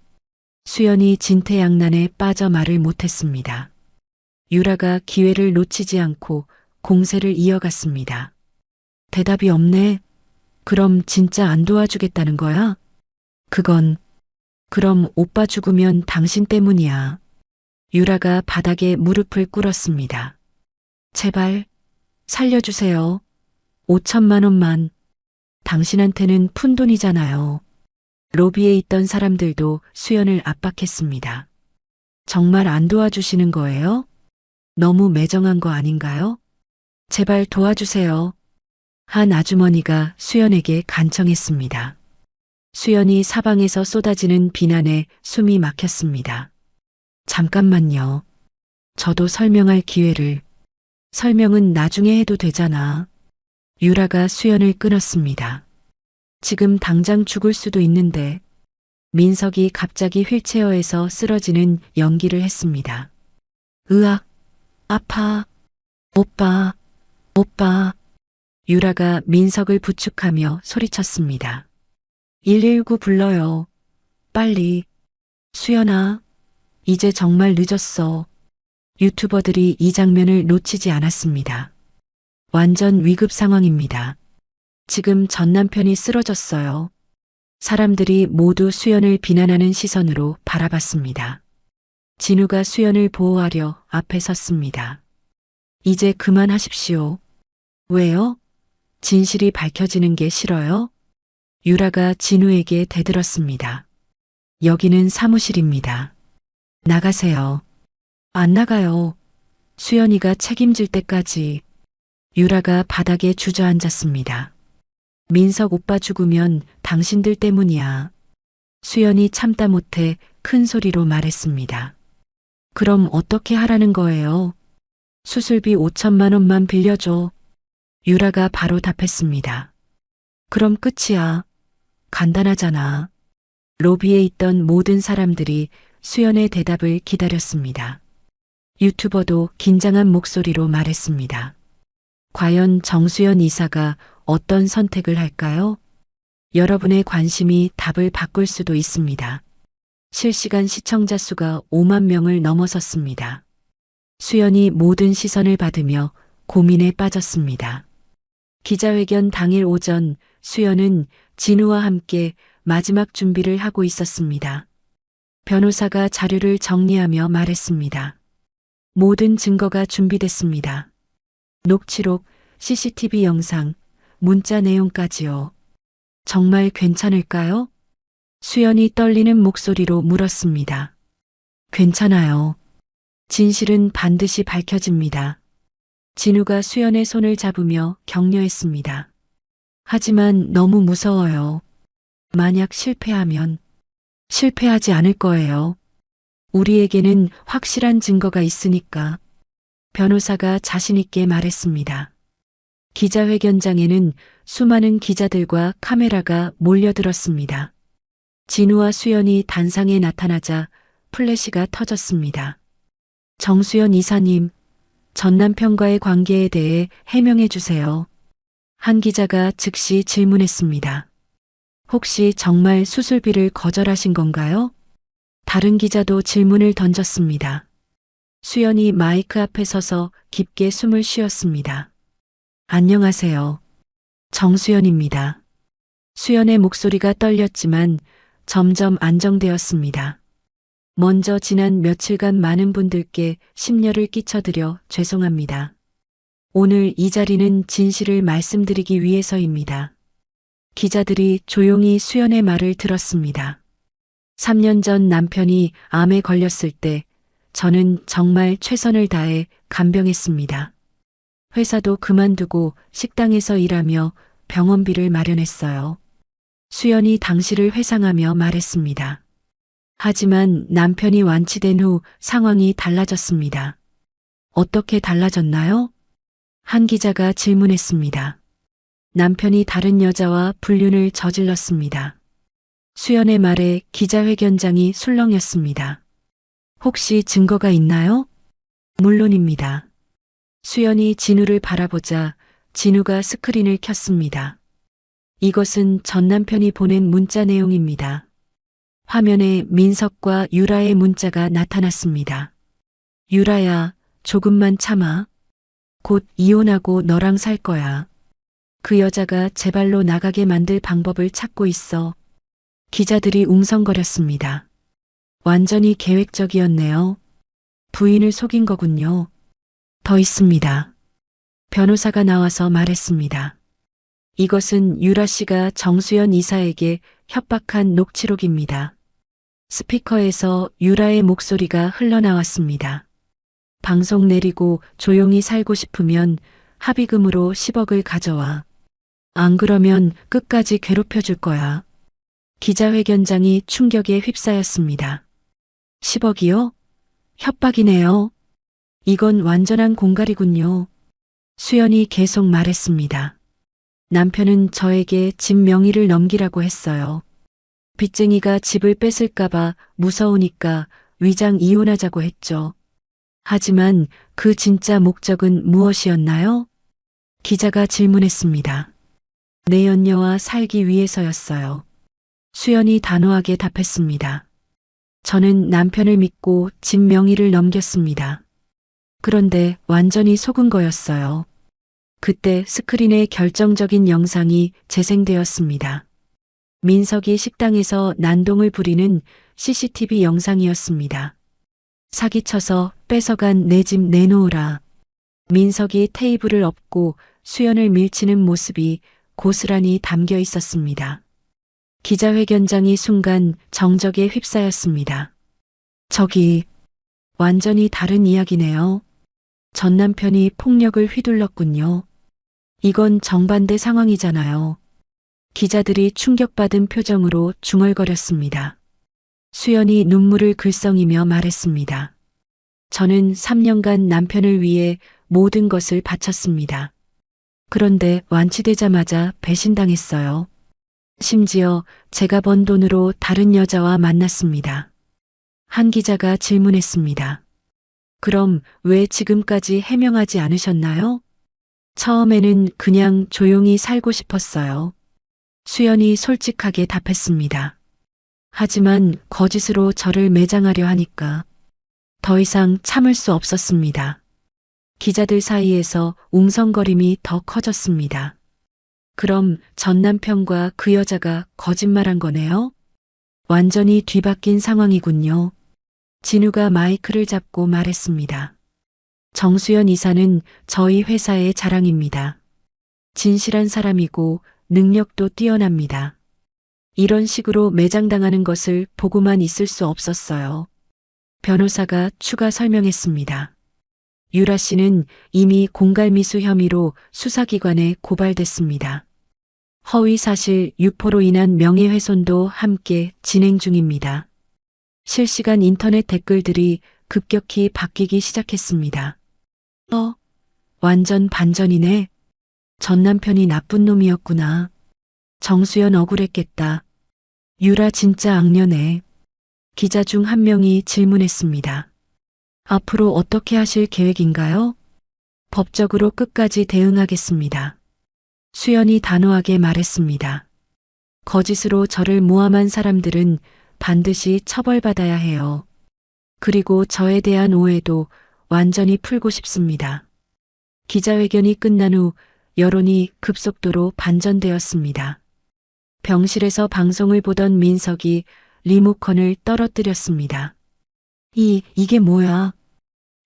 수연이 진퇴양난에 빠져 말을 못했습니다. 유라가 기회를 놓치지 않고 공세를 이어갔습니다. 대답이 없네. 그럼 진짜 안 도와주겠다는 거야? 그럼 오빠 죽으면 당신 때문이야. 유라가 바닥에 무릎을 꿇었습니다. 제발 살려주세요. 5천만 원만. 당신한테는 푼돈이잖아요. 로비에 있던 사람들도 수연을 압박했습니다. 정말 안 도와주시는 거예요? 너무 매정한 거 아닌가요? 제발 도와주세요. 한 아주머니가 수연에게 간청했습니다. 수연이 사방에서 쏟아지는 비난에 숨이 막혔습니다. 잠깐만요. 저도 설명할 기회를. 설명은 나중에 해도 되잖아. 유라가 수연을 끊었습니다. 지금 당장 죽을 수도 있는데. 민석이 갑자기 휠체어에서 쓰러지는 연기를 했습니다. 으악, 아파. 오빠. 유라가 민석을 부축하며 소리쳤습니다. 119 불러요. 빨리. 수연아, 이제 정말 늦었어. 유튜버들이 이 장면을 놓치지 않았습니다. 완전 위급 상황입니다. 지금 전 남편이 쓰러졌어요. 사람들이 모두 수연을 비난하는 시선으로 바라봤습니다. 진우가 수연을 보호하려 앞에 섰습니다. 이제 그만하십시오. 왜요? 진실이 밝혀지는 게 싫어요? 유라가 진우에게 대들었습니다. 여기는 사무실입니다. 나가세요. 안 나가요. 수연이가 책임질 때까지. 유라가 바닥에 주저앉았습니다. 민석 오빠 죽으면 당신들 때문이야. 수연이 참다 못해 큰 소리로 말했습니다. 그럼 어떻게 하라는 거예요? 수술비 5천만 원만 빌려줘. 유라가 바로 답했습니다. 그럼 끝이야. 간단하잖아. 로비에 있던 모든 사람들이 수연의 대답을 기다렸습니다. 유튜버도 긴장한 목소리로 말했습니다. 과연 정수연 이사가 어떤 선택을 할까요? 여러분의 관심이 답을 바꿀 수도 있습니다. 실시간 시청자 수가 5만 명을 넘어섰습니다. 수연이 모든 시선을 받으며 고민에 빠졌습니다. 기자회견 당일 오전 수연은 진우와 함께 마지막 준비를 하고 있었습니다. 변호사가 자료를 정리하며 말했습니다. 모든 증거가 준비됐습니다. 녹취록, CCTV 영상, 문자 내용까지요. 정말 괜찮을까요? 수연이 떨리는 목소리로 물었습니다. 괜찮아요. 진실은 반드시 밝혀집니다. 진우가 수연의 손을 잡으며 격려했습니다. 하지만 너무 무서워요. 만약 실패하면 실패하지 않을 거예요. 우리에게는 확실한 증거가 있으니까. 변호사가 자신 있게 말했습니다. 기자회견장에는 수많은 기자들과 카메라가 몰려들었습니다. 진우와 수연이 단상에 나타나자 플래시가 터졌습니다. 정수연 이사님, 전 남편과의 관계에 대해 해명해 주세요. 한 기자가 즉시 질문했습니다. 혹시 정말 수술비를 거절하신 건가요? 다른 기자도 질문을 던졌습니다. 수연이 마이크 앞에 서서 깊게 숨을 쉬었습니다. 안녕하세요. 정수연입니다. 수연의 목소리가 떨렸지만 점점 안정되었습니다. 먼저 지난 며칠간 많은 분들께 심려를 끼쳐드려 죄송합니다. 오늘 이 자리는 진실을 말씀드리기 위해서입니다. 기자들이 조용히 수연의 말을 들었습니다. 3년 전 남편이 암에 걸렸을 때 저는 정말 최선을 다해 간병했습니다. 회사도 그만두고 식당에서 일하며 병원비를 마련했어요. 수연이 당시를 회상하며 말했습니다. 하지만 남편이 완치된 후 상황이 달라졌습니다. 어떻게 달라졌나요? 한 기자가 질문했습니다. 남편이 다른 여자와 불륜을 저질렀습니다. 수연의 말에 기자회견장이 술렁였습니다. 혹시 증거가 있나요? 물론입니다. 수연이 진우를 바라보자 진우가 스크린을 켰습니다. 이것은 전 남편이 보낸 문자 내용입니다. 화면에 민석과 유라의 문자가 나타났습니다. 유라야, 조금만 참아. 곧 이혼하고 너랑 살 거야. 그 여자가 제 발로 나가게 만들 방법을 찾고 있어. 기자들이 웅성거렸습니다. 완전히 계획적이었네요. 부인을 속인 거군요. 더 있습니다. 변호사가 나와서 말했습니다. 이것은 유라 씨가 정수연 이사에게 협박한 녹취록입니다. 스피커에서 유라의 목소리가 흘러나왔습니다. 방송 내리고 조용히 살고 싶으면 합의금으로 10억을 가져와. 안 그러면 끝까지 괴롭혀 줄 거야. 기자회견장이 충격에 휩싸였습니다. 10억이요? 협박이네요. 이건 완전한 공갈이군요. 수연이 계속 말했습니다. 남편은 저에게 집 명의를 넘기라고 했어요. 빚쟁이가 집을 뺏을까봐 무서우니까 위장 이혼하자고 했죠. 하지만 그 진짜 목적은 무엇이었나요? 기자가 질문했습니다. 내 연녀와 살기 위해서였어요. 수연이 단호하게 답했습니다. 저는 남편을 믿고 집 명의를 넘겼습니다. 그런데 완전히 속은 거였어요. 그때 스크린에 결정적인 영상이 재생되었습니다. 민석이 식당에서 난동을 부리는 CCTV 영상이었습니다. 사기쳐서 뺏어간 내 집 내놓으라. 민석이 테이블을 엎고 수연을 밀치는 모습이 고스란히 담겨 있었습니다. 기자회견장이 순간 정적에 휩싸였습니다. 저기 완전히 다른 이야기네요. 전 남편이 폭력을 휘둘렀군요. 이건 정반대 상황이잖아요. 기자들이 충격받은 표정으로 중얼거렸습니다. 수연이 눈물을 글썽이며 말했습니다. 저는 3년간 남편을 위해 모든 것을 바쳤습니다. 그런데 완치되자마자 배신당했어요. 심지어 제가 번 돈으로 다른 여자와 만났습니다. 한 기자가 질문했습니다. 그럼 왜 지금까지 해명하지 않으셨나요? 처음에는 그냥 조용히 살고 싶었어요. 수연이 솔직하게 답했습니다. 하지만 거짓으로 저를 매장하려 하니까 더 이상 참을 수 없었습니다. 기자들 사이에서 웅성거림이 더 커졌습니다. 그럼 전 남편과 그 여자가 거짓말한 거네요? 완전히 뒤바뀐 상황이군요. 진우가 마이크를 잡고 말했습니다. 정수연 이사는 저희 회사의 자랑입니다. 진실한 사람이고 능력도 뛰어납니다. 이런 식으로 매장당하는 것을 보고만 있을 수 없었어요. 변호사가 추가 설명했습니다. 유라 씨는 이미 공갈미수 혐의로 수사기관에 고발됐습니다. 허위사실 유포로 인한 명예훼손도 함께 진행 중입니다. 실시간 인터넷 댓글들이 급격히 바뀌기 시작했습니다. 완전 반전이네. 전 남편이 나쁜 놈이었구나. 정수연 억울했겠다. 유라 진짜 악녀네. 기자 중 한 명이 질문했습니다. 앞으로 어떻게 하실 계획인가요? 법적으로 끝까지 대응하겠습니다. 수연이 단호하게 말했습니다. 거짓으로 저를 모함한 사람들은 반드시 처벌받아야 해요. 그리고 저에 대한 오해도 완전히 풀고 싶습니다. 기자회견이 끝난 후 여론이 급속도로 반전되었습니다. 병실에서 방송을 보던 민석이 리모컨을 떨어뜨렸습니다. 이게 뭐야?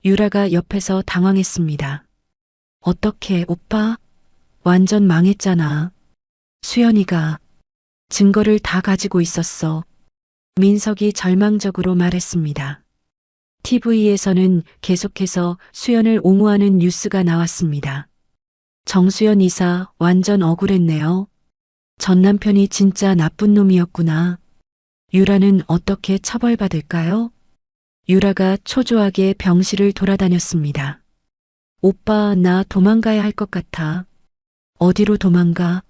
유라가 옆에서 당황했습니다. 어떻게, 오빠? 완전 망했잖아. 수연이가 증거를 다 가지고 있었어. 민석이 절망적으로 말했습니다. TV에서는 계속해서 수연을 옹호하는 뉴스가 나왔습니다. 정수연 이사 완전 억울했네요. 전 남편이 진짜 나쁜 놈이었구나. 유라는 어떻게 처벌받을까요? 유라가 초조하게 병실을 돌아다녔습니다. 오빠, 나 도망가야 할 것 같아. 어디로 도망가?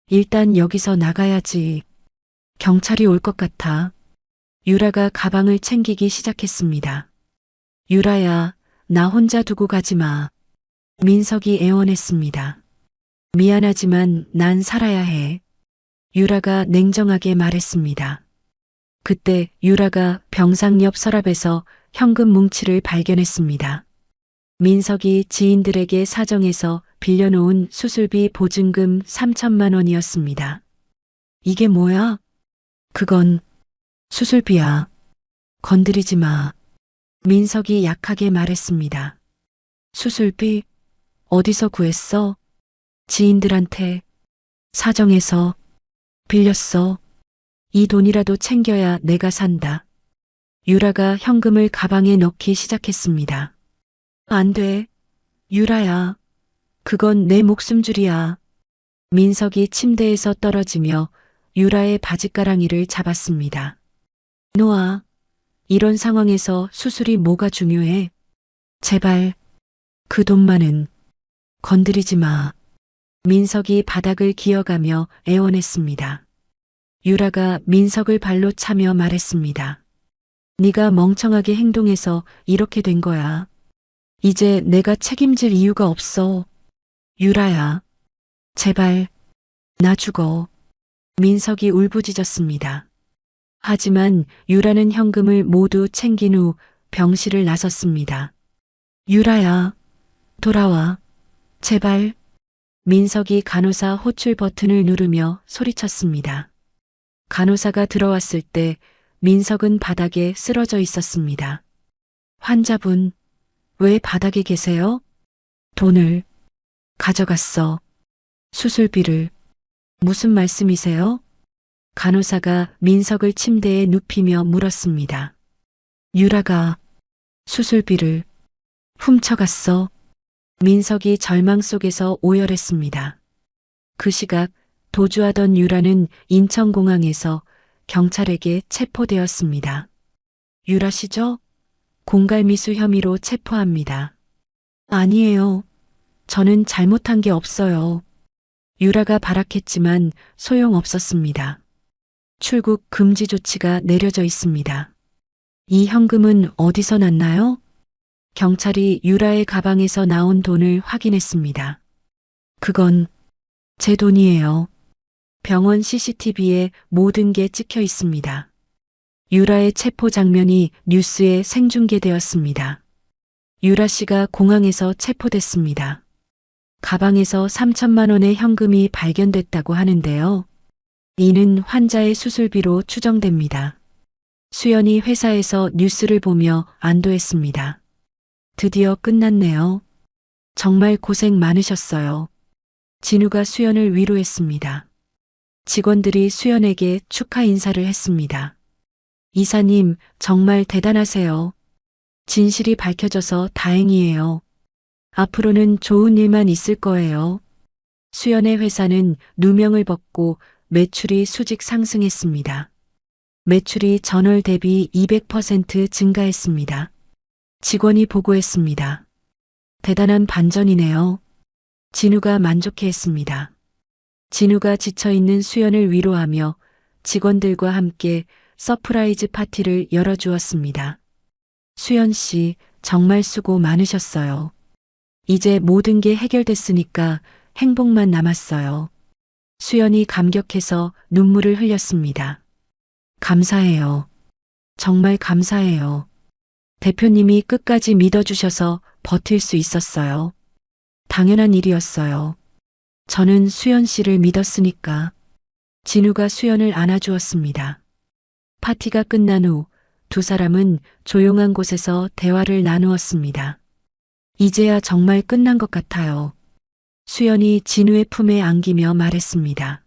일단 여기서 나가야지. 경찰이 올 것 같아. 유라가 가방을 챙기기 시작했습니다. 유라야, 나 혼자 두고 가지 마. 민석이 애원했습니다. 미안하지만 난 살아야 해. 유라가 냉정하게 말했습니다. 그때 유라가 병상 옆 서랍에서 현금 뭉치를 발견했습니다. 민석이 지인들에게 사정해서 빌려놓은 수술비 보증금 3천만 원이었습니다. 이게 뭐야? 그건 수술비야. 건드리지 마. 민석이 약하게 말했습니다. 수술비? 어디서 구했어? 지인들한테 사정해서 빌렸어. 이 돈이라도 챙겨야 내가 산다. 유라가 현금을 가방에 넣기 시작했습니다. 안 돼. 유라야. 그건 내 목숨줄이야. 민석이 침대에서 떨어지며 유라의 바지가랑이를 잡았습니다. 놓아. 이런 상황에서 수술이 뭐가 중요해? 제발. 그 돈만은 건드리지 마. 민석이 바닥을 기어가며 애원했습니다. 유라가 민석을 발로 차며 말했습니다. 네가 멍청하게 행동해서 이렇게 된 거야. 이제 내가 책임질 이유가 없어. 유라야. 제발. 나 죽어. 민석이 울부짖었습니다. 하지만 유라는 현금을 모두 챙긴 후 병실을 나섰습니다. 유라야. 돌아와. 제발. 민석이 간호사 호출 버튼을 누르며 소리쳤습니다. 간호사가 들어왔을 때 민석은 바닥에 쓰러져 있었습니다. 환자분, 왜 바닥에 계세요? 돈을 가져갔어. 수술비를. 무슨 말씀이세요? 간호사가 민석을 침대에 눕히며 물었습니다. 유라가 수술비를 훔쳐갔어. 민석이 절망 속에서 오열했습니다. 그 시각 도주하던 유라는 인천공항에서 경찰에게 체포되었습니다. 유라 씨죠? 공갈미수 혐의로 체포합니다. 아니에요. 저는 잘못한 게 없어요. 유라가 발악했지만 소용없었습니다. 출국 금지 조치가 내려져 있습니다. 이 현금은 어디서 났나요? 경찰이 유라의 가방에서 나온 돈을 확인했습니다. 그건 제 돈이에요. 병원 CCTV에 모든 게 찍혀 있습니다. 유라의 체포 장면이 뉴스에 생중계되었습니다. 유라 씨가 공항에서 체포됐습니다. 가방에서 3천만 원의 현금이 발견됐다고 하는데요. 이는 환자의 수술비로 추정됩니다. 수연이 회사에서 뉴스를 보며 안도했습니다. 드디어 끝났네요. 정말 고생 많으셨어요. 진우가 수연을 위로했습니다. 직원들이 수연에게 축하 인사를 했습니다. 이사님, 정말 대단하세요. 진실이 밝혀져서 다행이에요. 앞으로는 좋은 일만 있을 거예요. 수연의 회사는 누명을 벗고 매출이 수직 상승했습니다. 매출이 전월 대비 200% 증가했습니다. 직원이 보고했습니다. 대단한 반전이네요. 진우가 만족해했습니다. 진우가 지쳐있는 수연을 위로하며 직원들과 함께 서프라이즈 파티를 열어주었습니다. 수연 씨, 정말 수고 많으셨어요. 이제 모든 게 해결됐으니까 행복만 남았어요. 수연이 감격해서 눈물을 흘렸습니다. 감사해요. 정말 감사해요. 대표님이 끝까지 믿어주셔서 버틸 수 있었어요. 당연한 일이었어요. 저는 수연 씨를 믿었으니까. 진우가 수연을 안아주었습니다. 파티가 끝난 후 두 사람은 조용한 곳에서 대화를 나누었습니다. 이제야 정말 끝난 것 같아요. 수연이 진우의 품에 안기며 말했습니다.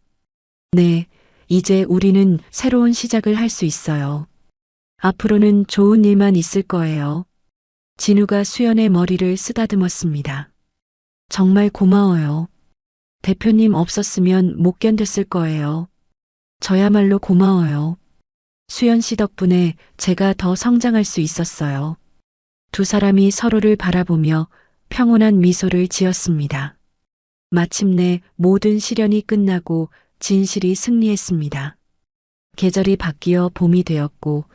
네, 이제 우리는 새로운 시작을 할 수 있어요. 앞으로는 좋은 일만 있을 거예요. 진우가 수연의 머리를 쓰다듬었습니다. 정말 고마워요. 대표님 없었으면 못 견뎠을 거예요. 저야말로 고마워요. 수연 씨 덕분에 제가 더 성장할 수 있었어요. 두 사람이 서로를 바라보며 평온한 미소를 지었습니다. 마침내 모든 시련이 끝나고 진실이 승리했습니다. 계절이 바뀌어 봄이 되었고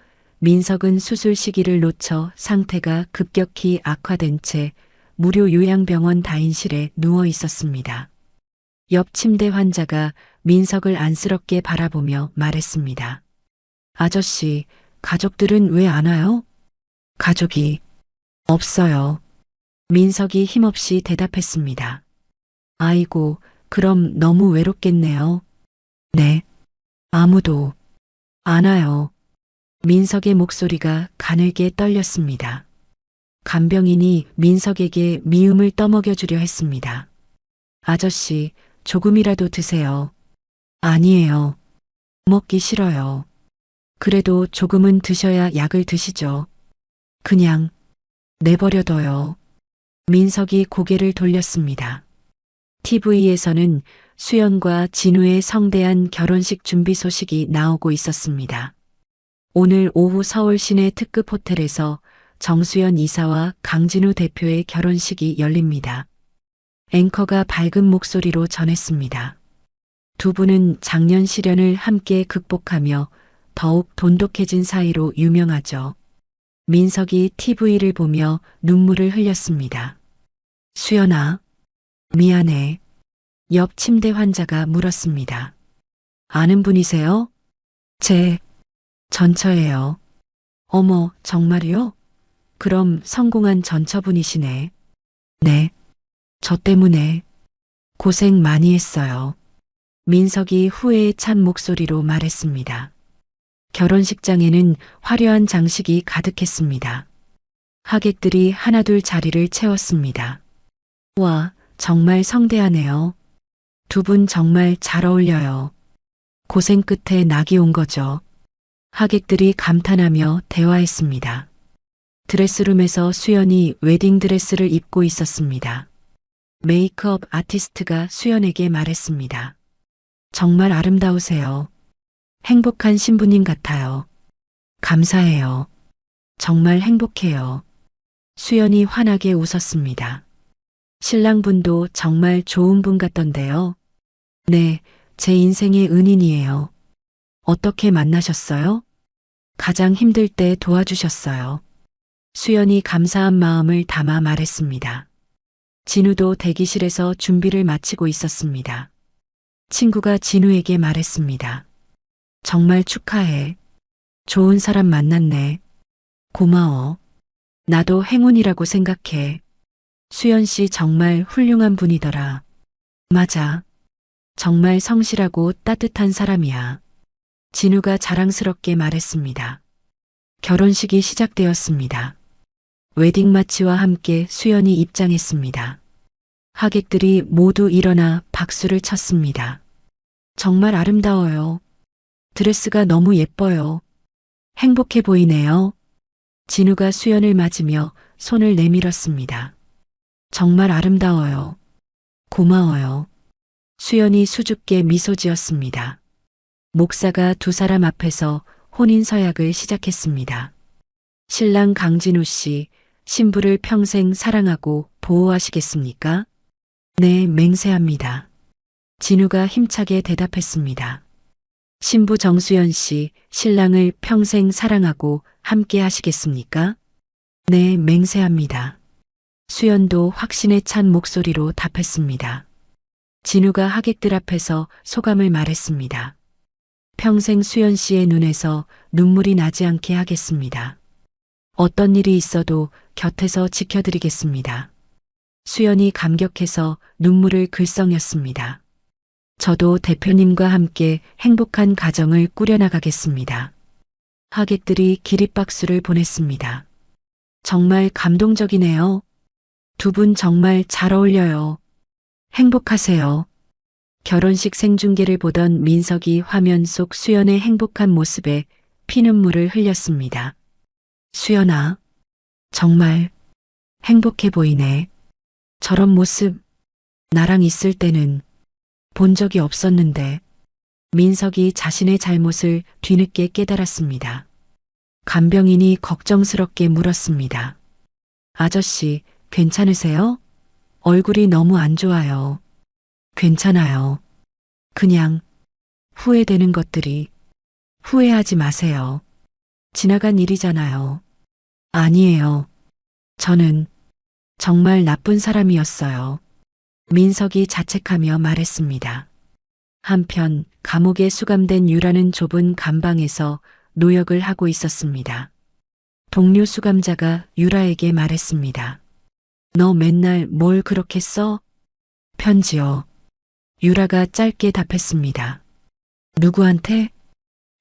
민석은 수술 시기를 놓쳐 상태가 급격히 악화된 채 무료 요양병원 다인실에 누워 있었습니다. 옆 침대 환자가 민석을 안쓰럽게 바라보며 말했습니다. 아저씨, 가족들은 왜 안 와요? 가족이 없어요. 민석이 힘없이 대답했습니다. 아이고, 그럼 너무 외롭겠네요. 네, 아무도 안 와요. 민석의 목소리가 가늘게 떨렸습니다. 간병인이 민석에게 미움을 떠먹여주려 했습니다. 아저씨, 조금이라도 드세요. 아니에요. 먹기 싫어요. 그래도 조금은 드셔야 약을 드시죠. 그냥 내버려둬요. 민석이 고개를 돌렸습니다. TV에서는 수연과 진우의 성대한 결혼식 준비 소식이 나오고 있었습니다. 오늘 오후 서울 시내 특급 호텔에서 정수연 이사와 강진우 대표의 결혼식이 열립니다. 앵커가 밝은 목소리로 전했습니다. 두 분은 작년 시련을 함께 극복하며 더욱 돈독해진 사이로 유명하죠. 민석이 TV를 보며 눈물을 흘렸습니다. 수연아, 미안해. 옆 침대 환자가 물었습니다. 아는 분이세요? 제 전처예요. 어머, 정말요? 그럼 성공한 전처분이시네. 네. 저 때문에 고생 많이 했어요. 민석이 후회에 찬 목소리로 말했습니다. 결혼식장에는 화려한 장식이 가득했습니다. 하객들이 하나둘 자리를 채웠습니다. 와, 정말 성대하네요. 두 분 정말 잘 어울려요. 고생 끝에 낙이 온 거죠. 하객들이 감탄하며 대화했습니다. 드레스룸에서 수연이 웨딩드레스를 입고 있었습니다. 메이크업 아티스트가 수연에게 말했습니다. 정말 아름다우세요. 행복한 신부님 같아요. 감사해요. 정말 행복해요. 수연이 환하게 웃었습니다. 신랑분도 정말 좋은 분 같던데요. 네, 제 인생의 은인이에요. 어떻게 만나셨어요? 가장 힘들 때 도와주셨어요. 수연이 감사한 마음을 담아 말했습니다. 진우도 대기실에서 준비를 마치고 있었습니다. 친구가 진우에게 말했습니다. 정말 축하해. 좋은 사람 만났네. 고마워. 나도 행운이라고 생각해. 수연 씨 정말 훌륭한 분이더라. 맞아. 정말 성실하고 따뜻한 사람이야. 진우가 자랑스럽게 말했습니다. 결혼식이 시작되었습니다. 웨딩마치와 함께 수연이 입장했습니다. 하객들이 모두 일어나 박수를 쳤습니다. 정말 아름다워요. 드레스가 너무 예뻐요. 행복해 보이네요. 진우가 수연을 맞으며 손을 내밀었습니다. 정말 아름다워요. 고마워요. 수연이 수줍게 미소 지었습니다. 목사가 두 사람 앞에서 혼인 서약을 시작했습니다. 신랑 강진우 씨, 신부를 평생 사랑하고 보호하시겠습니까? 네, 맹세합니다. 진우가 힘차게 대답했습니다. 신부 정수연 씨, 신랑을 평생 사랑하고 함께 하시겠습니까? 네, 맹세합니다. 수연도 확신에 찬 목소리로 답했습니다. 진우가 하객들 앞에서 소감을 말했습니다. 평생 수연 씨의 눈에서 눈물이 나지 않게 하겠습니다. 어떤 일이 있어도 곁에서 지켜드리겠습니다. 수연이 감격해서 눈물을 글썽였습니다. 저도 대표님과 함께 행복한 가정을 꾸려나가겠습니다. 하객들이 기립박수를 보냈습니다. 정말 감동적이네요. 두 분 정말 잘 어울려요. 행복하세요. 결혼식 생중계를 보던 민석이 화면 속 수연의 행복한 모습에 피눈물을 흘렸습니다. 수연아, 정말 행복해 보이네. 저런 모습 나랑 있을 때는 본 적이 없었는데. 민석이 자신의 잘못을 뒤늦게 깨달았습니다. 간병인이 걱정스럽게 물었습니다. 아저씨, 괜찮으세요? 얼굴이 너무 안 좋아요. 괜찮아요. 그냥 후회되는 것들이. 후회하지 마세요. 지나간 일이잖아요. 아니에요. 저는 정말 나쁜 사람이었어요. 민석이 자책하며 말했습니다. 한편 감옥에 수감된 유라는 좁은 감방에서 노역을 하고 있었습니다. 동료 수감자가 유라에게 말했습니다. 너 맨날 뭘 그렇게 써? 편지요. 유라가 짧게 답했습니다. 누구한테?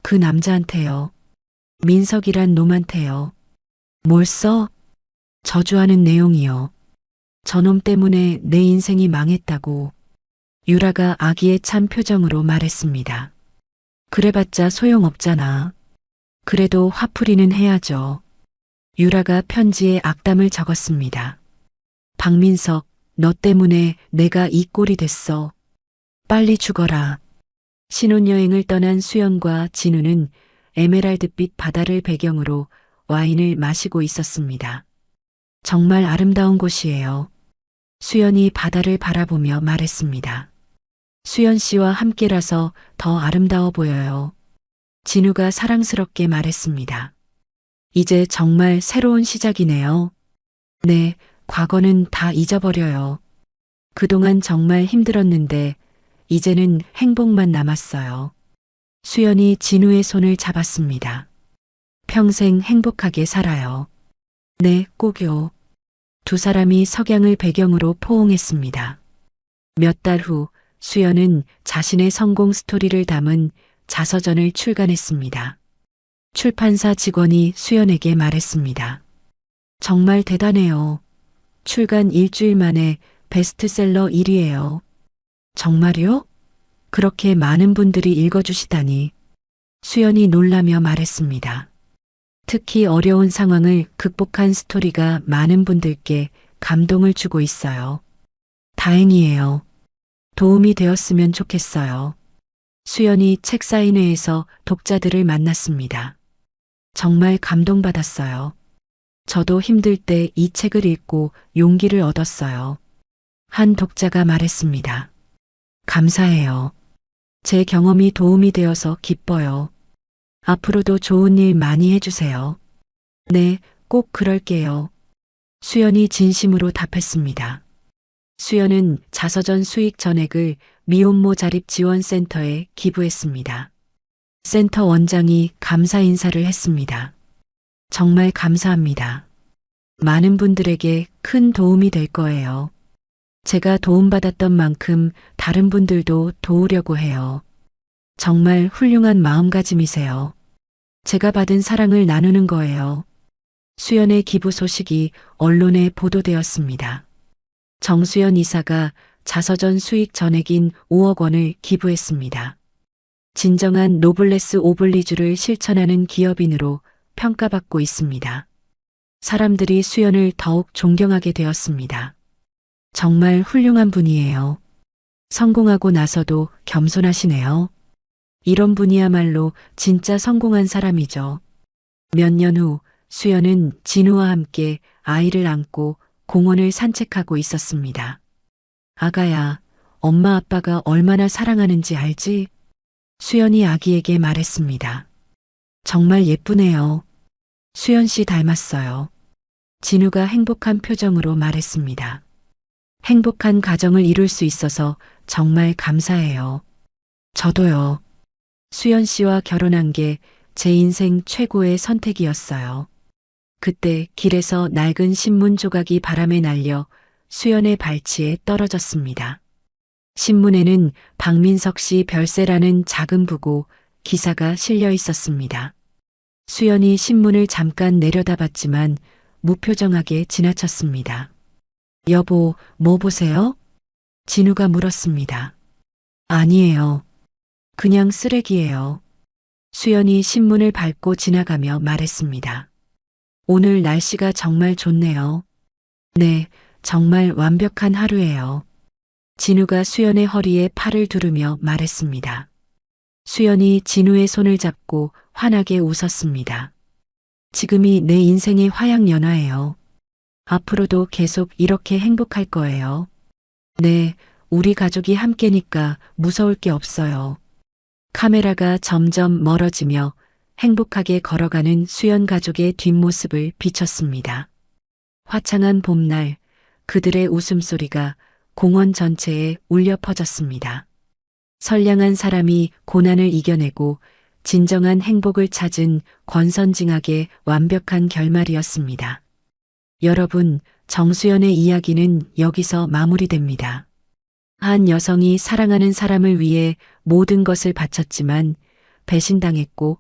그 남자한테요. 민석이란 놈한테요. 뭘 써? 저주하는 내용이요. 저놈 때문에 내 인생이 망했다고. 유라가 아기에 찬 표정으로 말했습니다. 그래봤자 소용없잖아. 그래도 화풀이는 해야죠. 유라가 편지에 악담을 적었습니다. 박민석, 너 때문에 내가 이 꼴이 됐어. 빨리 죽어라. 신혼여행을 떠난 수연과 진우는 에메랄드빛 바다를 배경으로 와인을 마시고 있었습니다. 정말 아름다운 곳이에요. 수연이 바다를 바라보며 말했습니다. 수연 씨와 함께라서 더 아름다워 보여요. 진우가 사랑스럽게 말했습니다. 이제 정말 새로운 시작이네요. 네, 과거는 다 잊어버려요. 그동안 정말 힘들었는데 이제는 행복만 남았어요. 수연이 진우의 손을 잡았습니다. 평생 행복하게 살아요. 네, 꼭요. 두 사람이 석양을 배경으로 포옹했습니다. 몇 달 후 수연은 자신의 성공 스토리를 담은 자서전을 출간했습니다. 출판사 직원이 수연에게 말했습니다. 정말 대단해요. 출간 일주일 만에 베스트셀러 1위예요. 정말요? 그렇게 많은 분들이 읽어주시다니. 수연이 놀라며 말했습니다. 특히 어려운 상황을 극복한 스토리가 많은 분들께 감동을 주고 있어요. 다행이에요. 도움이 되었으면 좋겠어요. 수연이 책 사인회에서 독자들을 만났습니다. 정말 감동받았어요. 저도 힘들 때 이 책을 읽고 용기를 얻었어요. 한 독자가 말했습니다. 감사해요. 제 경험이 도움이 되어서 기뻐요. 앞으로도 좋은 일 많이 해주세요. 네, 꼭 그럴게요. 수연이 진심으로 답했습니다. 수연은 자서전 수익 전액을 미혼모 자립지원센터에 기부했습니다. 센터 원장이 감사 인사를 했습니다. 정말 감사합니다. 많은 분들에게 큰 도움이 될 거예요. 제가 도움받았던 만큼 다른 분들도 도우려고 해요. 정말 훌륭한 마음가짐이세요. 제가 받은 사랑을 나누는 거예요. 수연의 기부 소식이 언론에 보도되었습니다. 정수연 이사가 자서전 수익 전액인 5억 원을 기부했습니다. 진정한 노블레스 오블리주를 실천하는 기업인으로 평가받고 있습니다. 사람들이 수연을 더욱 존경하게 되었습니다. 정말 훌륭한 분이에요. 성공하고 나서도 겸손하시네요. 이런 분이야말로 진짜 성공한 사람이죠. 몇 년 후 수연은 진우와 함께 아이를 안고 공원을 산책하고 있었습니다. 아가야, 엄마 아빠가 얼마나 사랑하는지 알지? 수연이 아기에게 말했습니다. 정말 예쁘네요. 수연 씨 닮았어요. 진우가 행복한 표정으로 말했습니다. 행복한 가정을 이룰 수 있어서 정말 감사해요. 저도요. 수연 씨와 결혼한 게 제 인생 최고의 선택이었어요. 그때 길에서 낡은 신문 조각이 바람에 날려 수연의 발치에 떨어졌습니다. 신문에는 박민석 씨 별세라는 작은 부고 기사가 실려 있었습니다. 수연이 신문을 잠깐 내려다봤지만 무표정하게 지나쳤습니다. 여보, 뭐 보세요? 진우가 물었습니다. 아니에요. 그냥 쓰레기예요. 수연이 신문을 밟고 지나가며 말했습니다. 오늘 날씨가 정말 좋네요. 네, 정말 완벽한 하루예요. 진우가 수연의 허리에 팔을 두르며 말했습니다. 수연이 진우의 손을 잡고 환하게 웃었습니다. 지금이 내 인생의 화양연화예요. 앞으로도 계속 이렇게 행복할 거예요. 네, 우리 가족이 함께니까 무서울 게 없어요. 카메라가 점점 멀어지며 행복하게 걸어가는 수연 가족의 뒷모습을 비췄습니다. 화창한 봄날, 그들의 웃음소리가 공원 전체에 울려 퍼졌습니다. 선량한 사람이 고난을 이겨내고 진정한 행복을 찾은 권선징악의 완벽한 결말이었습니다. 여러분, 정수연의 이야기는 여기서 마무리됩니다. 한 여성이 사랑하는 사람을 위해 모든 것을 바쳤지만 배신당했고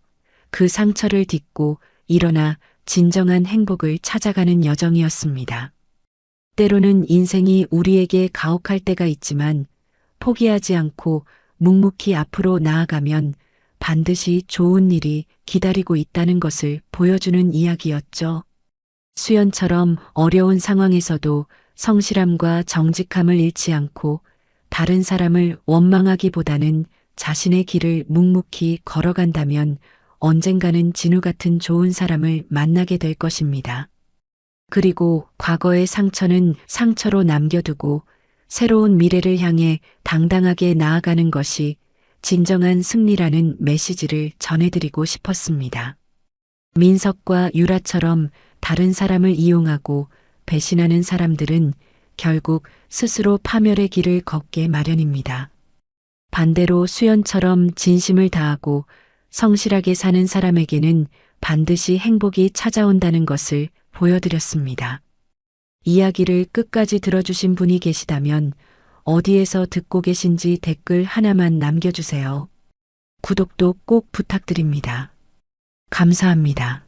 그 상처를 딛고 일어나 진정한 행복을 찾아가는 여정이었습니다. 때로는 인생이 우리에게 가혹할 때가 있지만 포기하지 않고 묵묵히 앞으로 나아가면 반드시 좋은 일이 기다리고 있다는 것을 보여주는 이야기였죠. 수연처럼 어려운 상황에서도 성실함과 정직함을 잃지 않고 다른 사람을 원망하기보다는 자신의 길을 묵묵히 걸어간다면 언젠가는 진우 같은 좋은 사람을 만나게 될 것입니다. 그리고 과거의 상처는 상처로 남겨두고 새로운 미래를 향해 당당하게 나아가는 것이 진정한 승리라는 메시지를 전해드리고 싶었습니다. 민석과 유라처럼 다른 사람을 이용하고 배신하는 사람들은 결국 스스로 파멸의 길을 걷게 마련입니다. 반대로 수연처럼 진심을 다하고 성실하게 사는 사람에게는 반드시 행복이 찾아온다는 것을 보여드렸습니다. 이야기를 끝까지 들어주신 분이 계시다면 어디에서 듣고 계신지 댓글 하나만 남겨주세요. 구독도 꼭 부탁드립니다. 감사합니다.